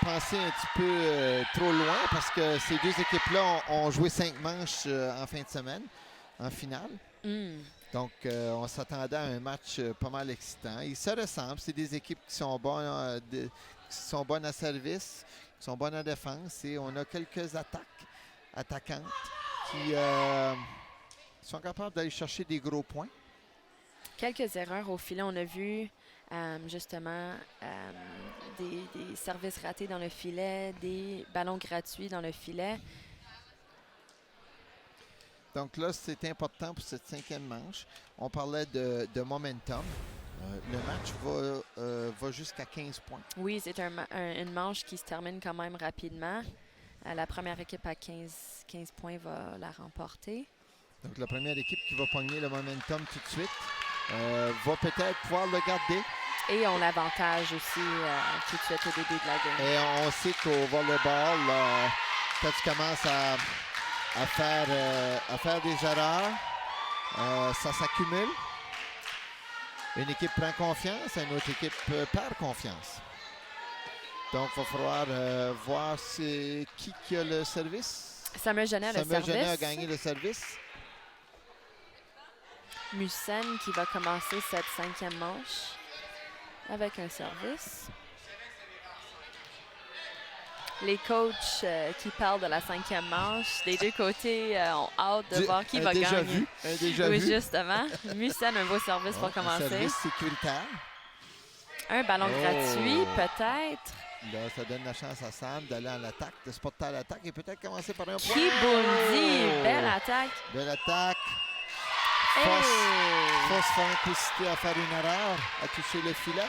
penser un petit peu trop loin parce que ces deux équipes-là ont joué 5 manches en fin de semaine, en finale. Donc, on s'attendait à un match pas mal excitant. Ils se ressemblent. C'est des équipes qui sont bonnes à service, qui sont bonnes à défense. Et on a quelques attaquantes qui sont capables d'aller chercher des gros points. Quelques erreurs au filet. On a vu justement des services ratés dans le filet, des ballons gratuits dans le filet. Donc là, c'est important pour cette 5e manche. On parlait de momentum. Le match va jusqu'à 15 points. Oui, c'est une manche qui se termine quand même rapidement. La première équipe à 15 points va la remporter. Donc la première équipe qui va pogner le momentum tout de suite va peut-être pouvoir le garder. Et on l'avantage aussi tout de suite au début de la game. Et on sait qu'au volleyball, quand tu commences à faire des erreurs, ça s'accumule. Une équipe prend confiance, une autre équipe perd confiance. Donc, il va falloir voir c'est qui a le service. Samuel Genet, le Samuel Genet a service. gagné le service. Musen qui va commencer cette 5e manche avec un service. Les coachs qui parlent de la 5e manche, des deux côtés, ont hâte de voir qui va déjà gagner. Vu, un déjà Oui, vu. justement. Musen, un beau service pour Un commencer. service sécuritaire. Un ballon gratuit, peut-être. Là, ça donne la chance à Sam d'aller à l'attaque, de se porter à l'attaque et peut-être commencer par un point. Kibundi, belle attaque. Belle attaque. Hey! Force Francousité à faire une erreur, à toucher le filet.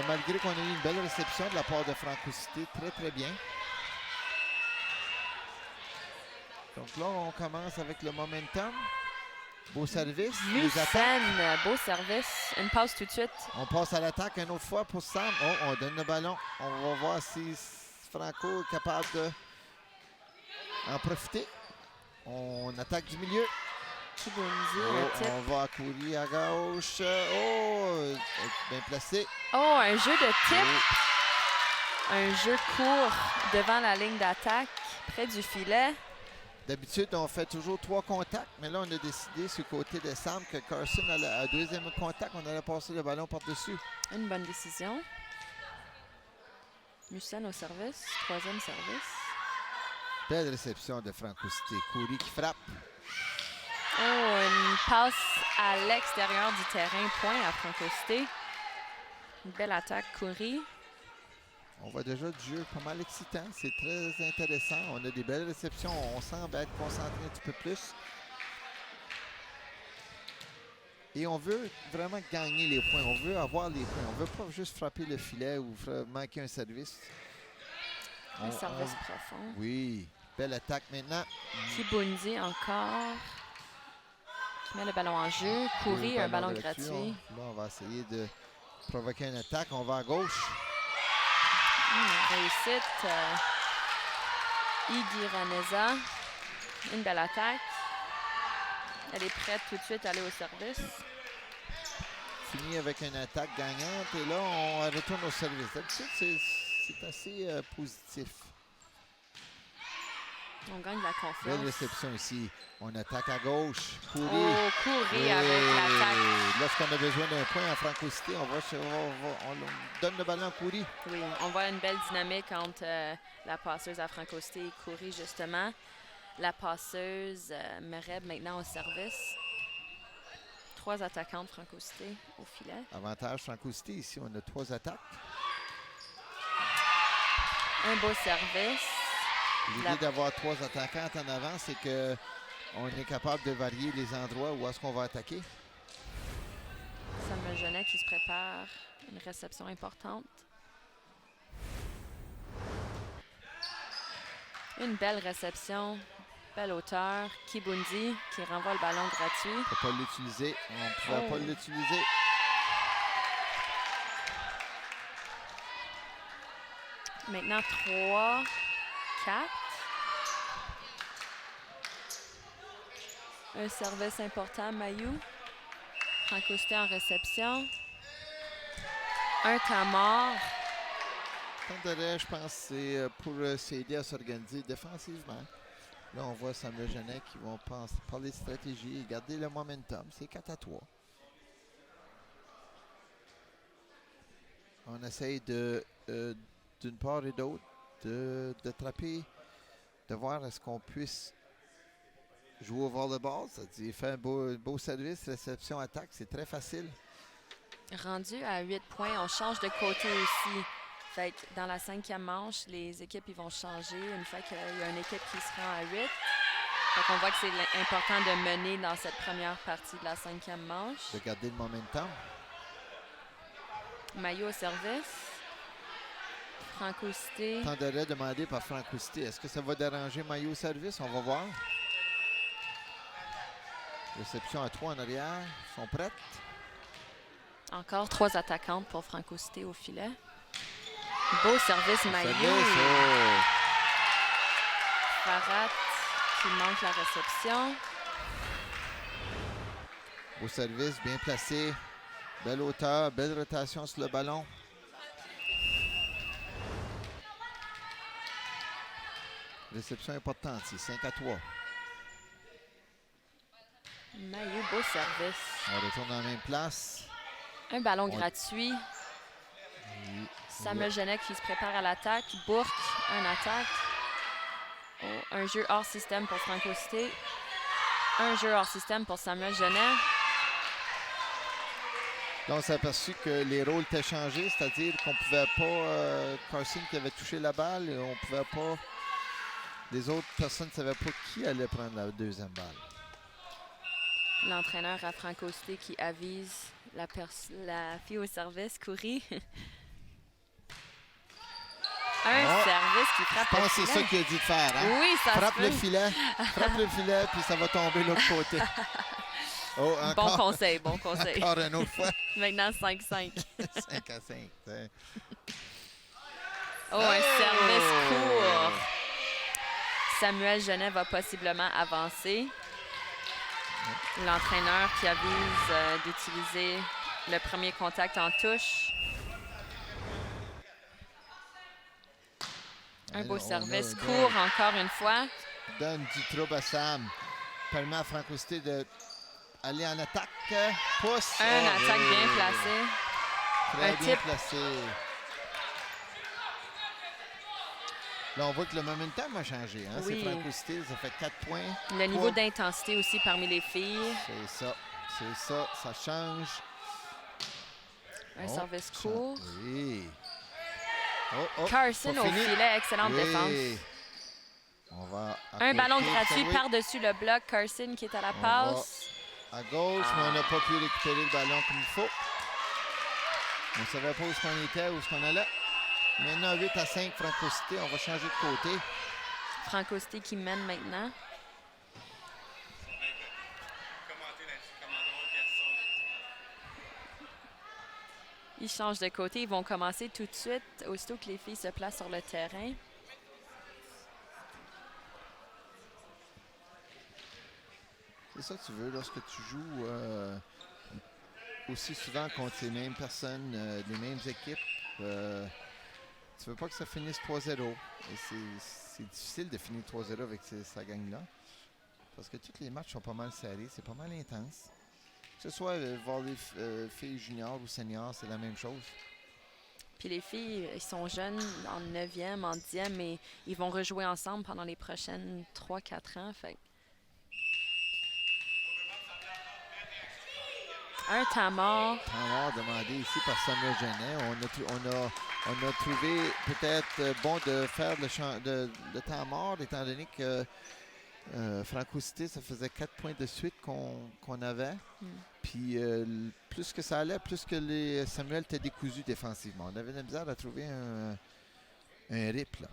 Malgré qu'on ait eu une belle réception de la part de Francousité, très très bien. Donc là, on commence avec le momentum. Beau service. Les attaques. Musen, beau service. Une passe tout de suite. On passe à l'attaque une autre fois pour Sam. Oh, on donne le ballon. On va voir si Franco est capable de en profiter. On attaque du milieu. Kibundi, Oh, un tip. on va courir à gauche. Oh, bien placé. Oh, un jeu de tip. Oh. Un jeu court devant la ligne d'attaque, près du filet. D'habitude, on fait toujours 3 contacts, mais là, on a décidé sur le côté de Sam que Carson, à deuxième contact, on allait passer le ballon par-dessus. Une bonne décision. Musen au service, 3e service. Belle réception de Francousité. Coury qui frappe. Oh, une passe à l'extérieur du terrain, point à Francousité. Une belle attaque, Coury. On voit déjà du jeu pas mal excitant. C'est très intéressant. On a des belles réceptions. On semble être concentré un petit peu plus. Et on veut vraiment gagner les points. On veut avoir les points. On ne veut pas juste frapper le filet ou manquer un service. Un service profond. Oui. Belle attaque maintenant. Kibundi encore. Qui met le ballon en jeu. Coury, un ballon gratuit. Là, on va essayer de provoquer une attaque. On va à gauche. Réussite. Iggy Raneza. Une belle attaque. Elle est prête tout de suite à aller au service. Fini avec une attaque gagnante. Et là, on retourne au service. D'habitude, c'est assez positif. On gagne de la confiance. Belle réception ici. On attaque à gauche. Coury. Oh, Coury avec l'attaque. Lorsqu'on a besoin d'un point en Francousité, on donne le ballon à Coury. Oui, on voit une belle dynamique entre la passeuse à Francousité et Coury, justement. La passeuse Mereb maintenant au service. 3 attaquantes Francousité au filet. Avantage Francousité. Ici, on a 3 attaques. Un beau service. L'idée d'avoir 3 attaquantes en avant, c'est qu'on est capable de varier les endroits où est-ce qu'on va attaquer. Samuel Genet qui se prépare. Une réception importante. Une belle réception. Belle hauteur. Kibundi qui renvoie le ballon gratuit. On ne peut pas l'utiliser. On ne pouvait pas l'utiliser. Maintenant 3, 4. Un service important, Mayou. Francousité en réception. Un temps mort. Temps d'arrêt, je pense, c'est pour s'aider à s'organiser défensivement. Là, on voit Samuel Genet qui vont parler de stratégie et garder le momentum. C'est 4-3. On essaye d'une part et d'autre, d'attraper, de voir est-ce qu'on puisse jouer au volleyball. C'est-à-dire faire un beau service, réception, attaque. C'est très facile. Rendu à 8 points, on change de côté aussi. Fait que dans la 5e manche, les équipes ils vont changer une fois qu'il y a une équipe qui se rend à 8. Fait qu'on voit que c'est important de mener dans cette première partie de la 5e manche. De garder le momentum. Maillot au service. Francousité. Temps d'arrêt demandé par Francousité. Est-ce que ça va déranger Maillot au service? On va voir. Réception à 3 en arrière. Ils sont prêtes. Encore 3 attaquantes pour Francousité au filet. Beau service Maillot. Farhat qui manque la réception. Beau service, bien placé. Belle hauteur, belle rotation sur le ballon. Réception importante, c'est 5-3. Maillot, beau service. On retourne dans la même place. Un ballon gratuit. Samuel Genet qui se prépare à l'attaque. Bourque, un attaque. Oh, un jeu hors système pour Franco Cité. Un jeu hors système pour Samuel Genet. Là, on s'est aperçu que les rôles étaient changés, c'est-à-dire qu'on pouvait pas... Carson qui avait touché la balle, on pouvait pas... Les autres personnes ne savaient pas qui allait prendre la deuxième balle. L'entraîneur à Franco Cité qui avise la fille au service, Coury. Un service qui frappe je pense le que c'est filet. ça qu'il a dit de faire. Hein? Oui, ça frappe se le peut. filet, frappe le filet, puis ça va tomber de l'autre côté. Oh, Bon conseil, bon conseil. Encore une autre fois. Maintenant 5-5. 5-5. Oh, un service court. Samuel Genet va possiblement avancer. L'entraîneur qui avise d'utiliser le premier contact en touche. Un beau service court encore une fois. Donne du trouble à Sam. Permet à Franco Cité d'aller en attaque. Pousse. Un attaque bien placée. Très un bien type. placé. Là, on voit que le momentum a changé. Hein? Oui. C'est Franco Cité, ça fait 4 points. Le niveau d'intensité aussi parmi les filles. C'est ça, ça change. Un service court. Oui. Carson pas au fini. filet, excellente Oui. défense. On va Un ballon apporter, gratuit oui. par-dessus le bloc. Carson qui est à la passe. À gauche, mais on n'a pas pu récupérer le ballon comme il faut. On ne savait pas où est-ce qu'on était, où est-ce qu'on allait. Maintenant, 8-5, Franco Cité, on va changer de côté. Franco Cité qui mène maintenant. Ils changent de côté. Ils vont commencer tout de suite, aussitôt que les filles se placent sur le terrain. C'est ça que tu veux lorsque tu joues aussi souvent contre les mêmes personnes, les mêmes équipes. Tu veux pas que ça finisse 3-0. Et c'est difficile de finir 3-0 avec sa gang-là. Parce que tous les matchs sont pas mal serrés, c'est pas mal intense. Que ce soit voir les filles juniors ou seniors, c'est la même chose. Puis les filles, ils sont jeunes, en 9e, en 10e, mais ils vont rejouer ensemble pendant les prochaines 3-4 ans. Fait. Un temps mort. Temps mort demandé ici par Samuel Genet. On a trouvé peut-être bon de faire le temps mort, étant donné que Franco Cité, ça faisait 4 points de suite qu'on avait. Puis plus que ça allait, plus que Samuel était décousu défensivement. On avait de la misère à trouver un rip, là.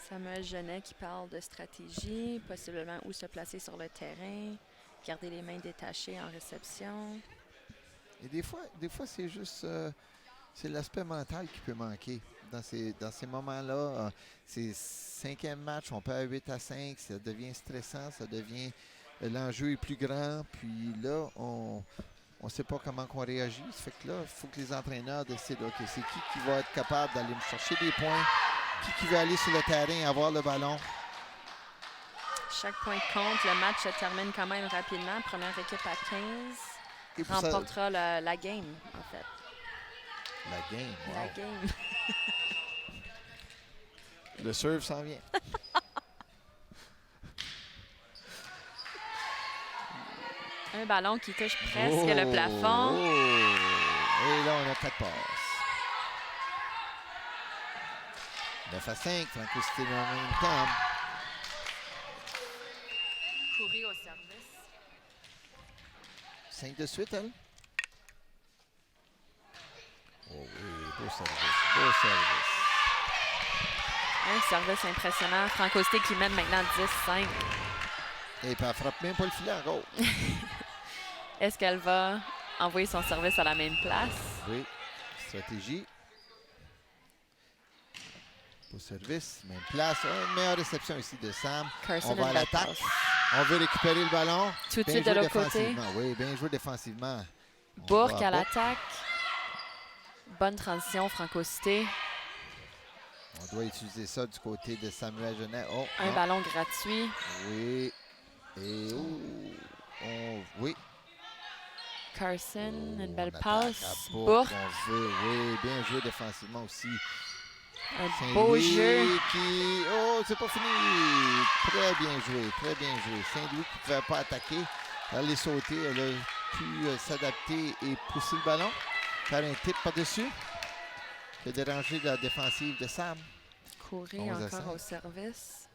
Samuel Genet qui parle de stratégie, possiblement où se placer sur le terrain, garder les mains détachées en réception. Et des fois c'est juste c'est l'aspect mental qui peut manquer. Dans ces moments-là, c'est 5e match, on perd 8-5, ça devient stressant, l'enjeu est plus grand, puis là, on ne sait pas comment on réagit. Ça fait que là, il faut que les entraîneurs décident, OK, c'est qui va être capable d'aller me chercher des points, qui va aller sur le terrain et avoir le ballon. Chaque point compte. Le match se termine quand même rapidement. Première équipe à 15 Et pour remportera la game, en fait. La game, wow. La game. Le serve s'en vient. Un ballon qui touche presque le plafond. Et là, on a 4 passes. 9-5, Franco Cité dans le même temps. Courir au service. 5 de suite, elle. Oh oui, beau service, beau service. Un service impressionnant. Franco Cité qui mène maintenant 10-5. Et puis elle frappe même pas le filet en gros. Est-ce qu'elle va envoyer son service à la même place? Oui, stratégie. Beau service, même place. Une meilleure réception ici de Sam. Carson On va à l'attaque. On veut récupérer le ballon. Tout de Bien suite de joué l'autre côté. défensivement. Oui, bien joué défensivement. On Bourque va à l'attaque. Bonne transition, Franco Cité. On doit utiliser ça du côté de Samuel Genet. Oh, Un non. ballon gratuit. Oui. Et oui. Carson, une belle On attaque à passe. Bourque. Bourque, On veut, oui, bien joué défensivement aussi. un beau jeu. Qui... Oh, c'est pas fini. Très bien joué, très bien joué. Saint-Louis qui ne pouvait pas attaquer. Elle est sautée, elle a pu s'adapter et pousser le ballon. Faire un tip par-dessus. Qui a dérangé la défensive de Sam. Courir 11 à encore 5. au service.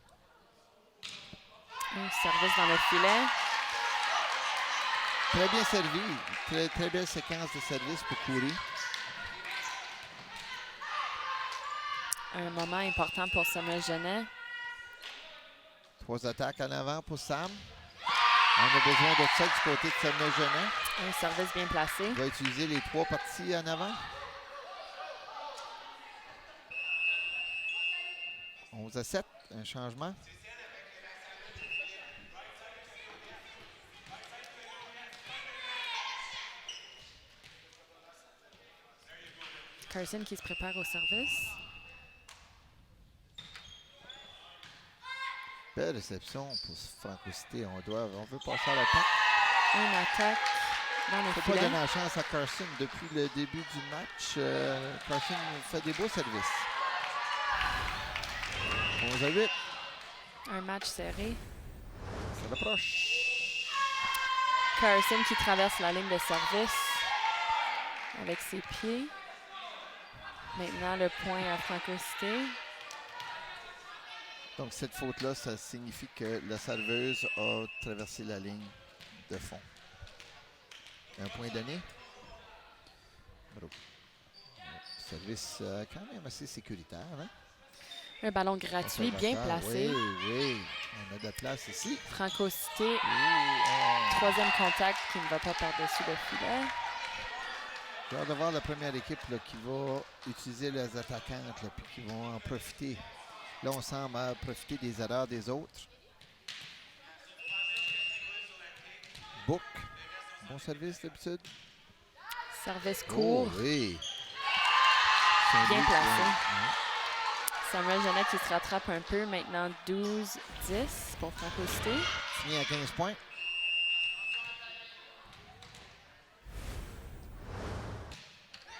Un service dans le filet. Très bien servi. Très, très belle séquence de service pour courir. Un moment important pour Samuel Genet. 3 attaques en avant pour Sam. On a besoin de ça du côté de Samuel Genet. Un service bien placé. Il va utiliser les 3 parties en avant. 11 à 7, un changement. Carson qui se prépare au service. Belle réception pour Franco Cité. On veut passer à l'attaque. Une attaque dans Il le ne faut pas filet. donner la chance à Carson. Depuis le début du match, Carson fait des beaux services. 11 à 8. Un match serré. Ça rapproche. Carson qui traverse la ligne de service avec ses pieds. Maintenant, le point à Franco Cité. Donc, cette faute-là, ça signifie que la serveuse a traversé la ligne de fond. Un point donné. Bravo. Service quand même assez sécuritaire. Hein? Un ballon gratuit, bien placé. Oui, oui. On a de la place ici. Franco Cité, Oh. troisième contact qui ne va pas par-dessus le filet. J'ai hâte de voir la première équipe là, qui va utiliser les attaquantes et qui vont en profiter. Là, on semble profiter des erreurs des autres. Book. Bon service d'habitude. Service court, Oh, oui. bien placé. Ouais. Samuel Genet qui se rattrape un peu. Maintenant 12-10 pour Franco Cité. Fini à 15 points.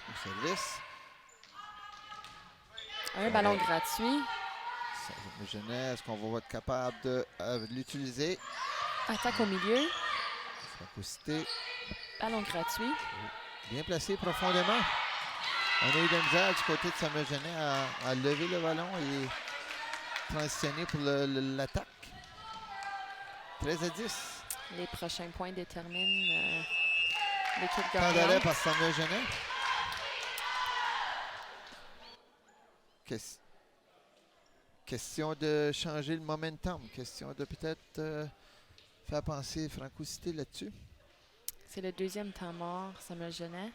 Au service. Un ballon gratuit. Genet, est-ce qu'on va être capable de l'utiliser? Attaque au milieu. Franco Cité. Ballon gratuit. Bien placé profondément. On a eu de la misère du côté de Samuel Genet à lever le ballon et transitionner pour l'attaque. 13 à 10. Les prochains points déterminent l'équipe Temps d'arrêt gagnante. par Samuel Genet. Question de changer le momentum. Question de peut-être faire penser Franco Cité là-dessus. C'est le deuxième temps mort, Samuel Genet.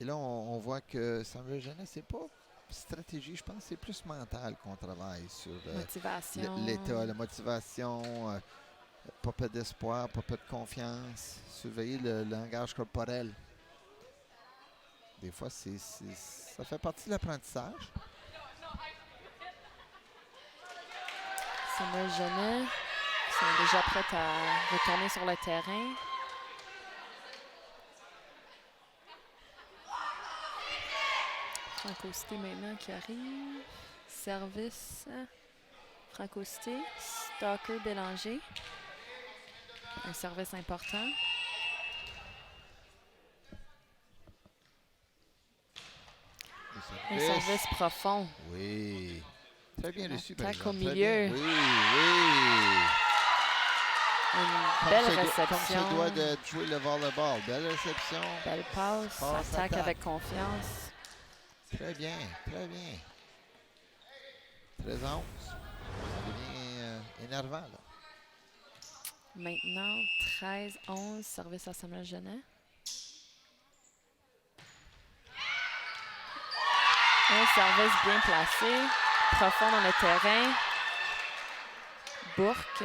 Et là, on voit que Samuel Genet, c'est pas stratégie. Je pense que c'est plus mental qu'on travaille sur Motivation. l'état, la motivation, pas peu d'espoir, pas peu de confiance. Surveiller le langage corporel. Des fois, ça fait partie de l'apprentissage. Samuel Genet sont déjà prêts à retourner sur le terrain. Franco Cité maintenant qui arrive. Service. Franco Cité. Stalker Bélanger. Un service important. Un service profond. Oui. Très bien reçu, par Attaque au exemple. Très milieu. bien. Oui, oui. Une belle Comme réception. se doit de jouer le volleyball. Belle réception. Belle passe. Passe, Attaque attaque. avec confiance. Très bien, très bien. 13 à 11. Ça devient énervant, là. Maintenant, 13-11, service à Samuel Genet. Un service bien placé, profond dans le terrain. Bourque.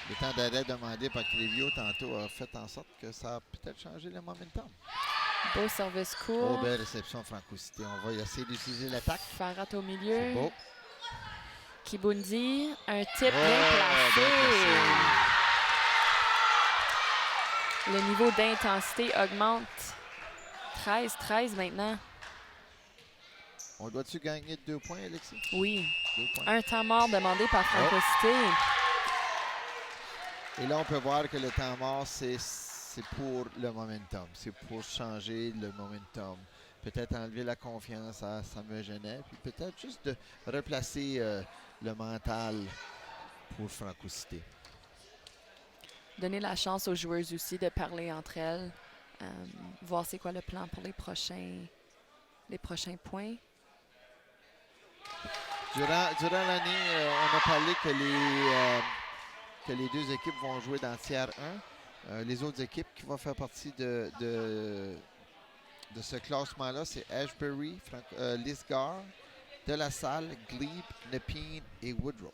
Le temps d'arrêt demandé par Crevio tantôt a fait en sorte que ça a peut-être changé le momentum. Beau service Oh, court. belle réception, Franco-Cité. On va essayer d'utiliser l'attaque. Farhat au C'est milieu. beau. Kibundi, un type bien bien placé. placé. Le niveau d'intensité augmente. 13-13 maintenant. On doit-tu gagner de 2 points, Alexis? Oui. 2 points. Un temps mort demandé par Franco-Cité. Et là, on peut voir que le temps mort, c'est pour le momentum. C'est pour changer le momentum. Peut-être enlever la confiance, ça me gênait. Puis peut-être juste de replacer le mental pour Franco-Cité. Donner la chance aux joueuses aussi de parler entre elles. Voir c'est quoi le plan pour les prochains points. Durant l'année, on a parlé que les deux équipes vont jouer dans tiers 1. Les autres équipes qui vont faire partie de ce classement-là, c'est Ashbury, Lisgar, De La Salle, Glebe, Nepean et Woodruff.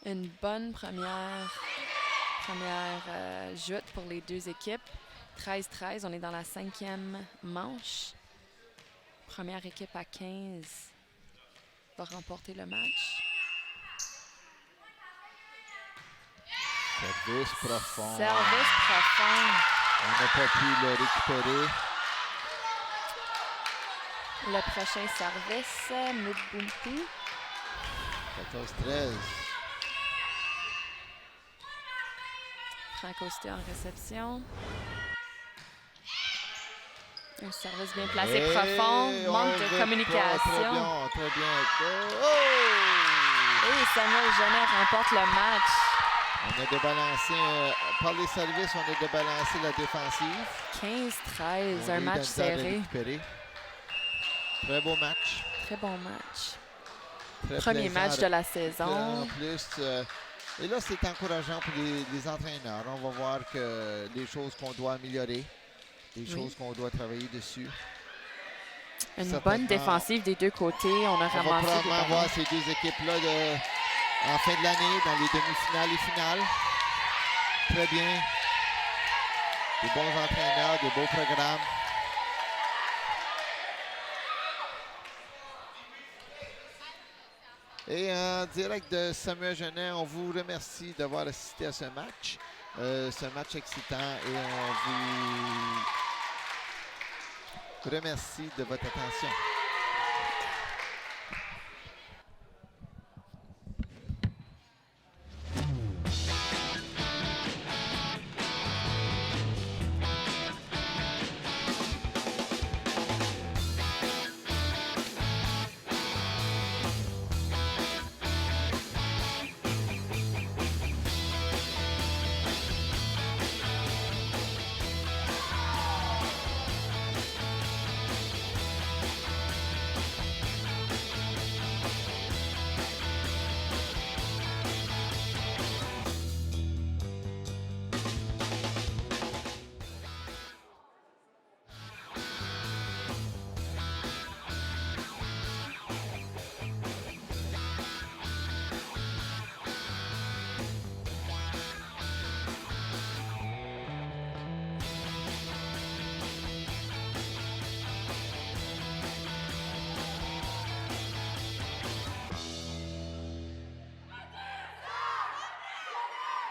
Une bonne première joute pour les deux équipes. 13-13, on est dans la 5e manche. Première équipe à 15 va remporter le match. Service profond. Service profond. On n'a pas pu le récupérer. Le prochain service, Mubumpu. 14-13. Franco-Cité en réception. Un service bien placé, Et profond. on Manque de veut pas. communication. Très bien. Oh! Et Samuel Genet remporte le match. On a débalancé, par les services, on a débalancé la défensive. 15-13, On a un eu match de la misère à serré. récupérer. Très beau match. Très bon match. Très Premier plaisant match de la En saison. plus, et là, c'est encourageant pour les entraîneurs. On va voir que des choses qu'on doit améliorer, des choses qu'on doit travailler dessus. Une Certainement. bonne défensive des deux côtés. On a On va ramassé des probablement ballons. voir ces deux équipes-là en fin de l'année, dans les demi-finales et finales. Très bien. Des bons entraîneurs, des beaux programmes. Et en direct de Samuel Genet, on vous remercie d'avoir assisté à ce match. Ce match excitant, et on vous remercie de votre attention.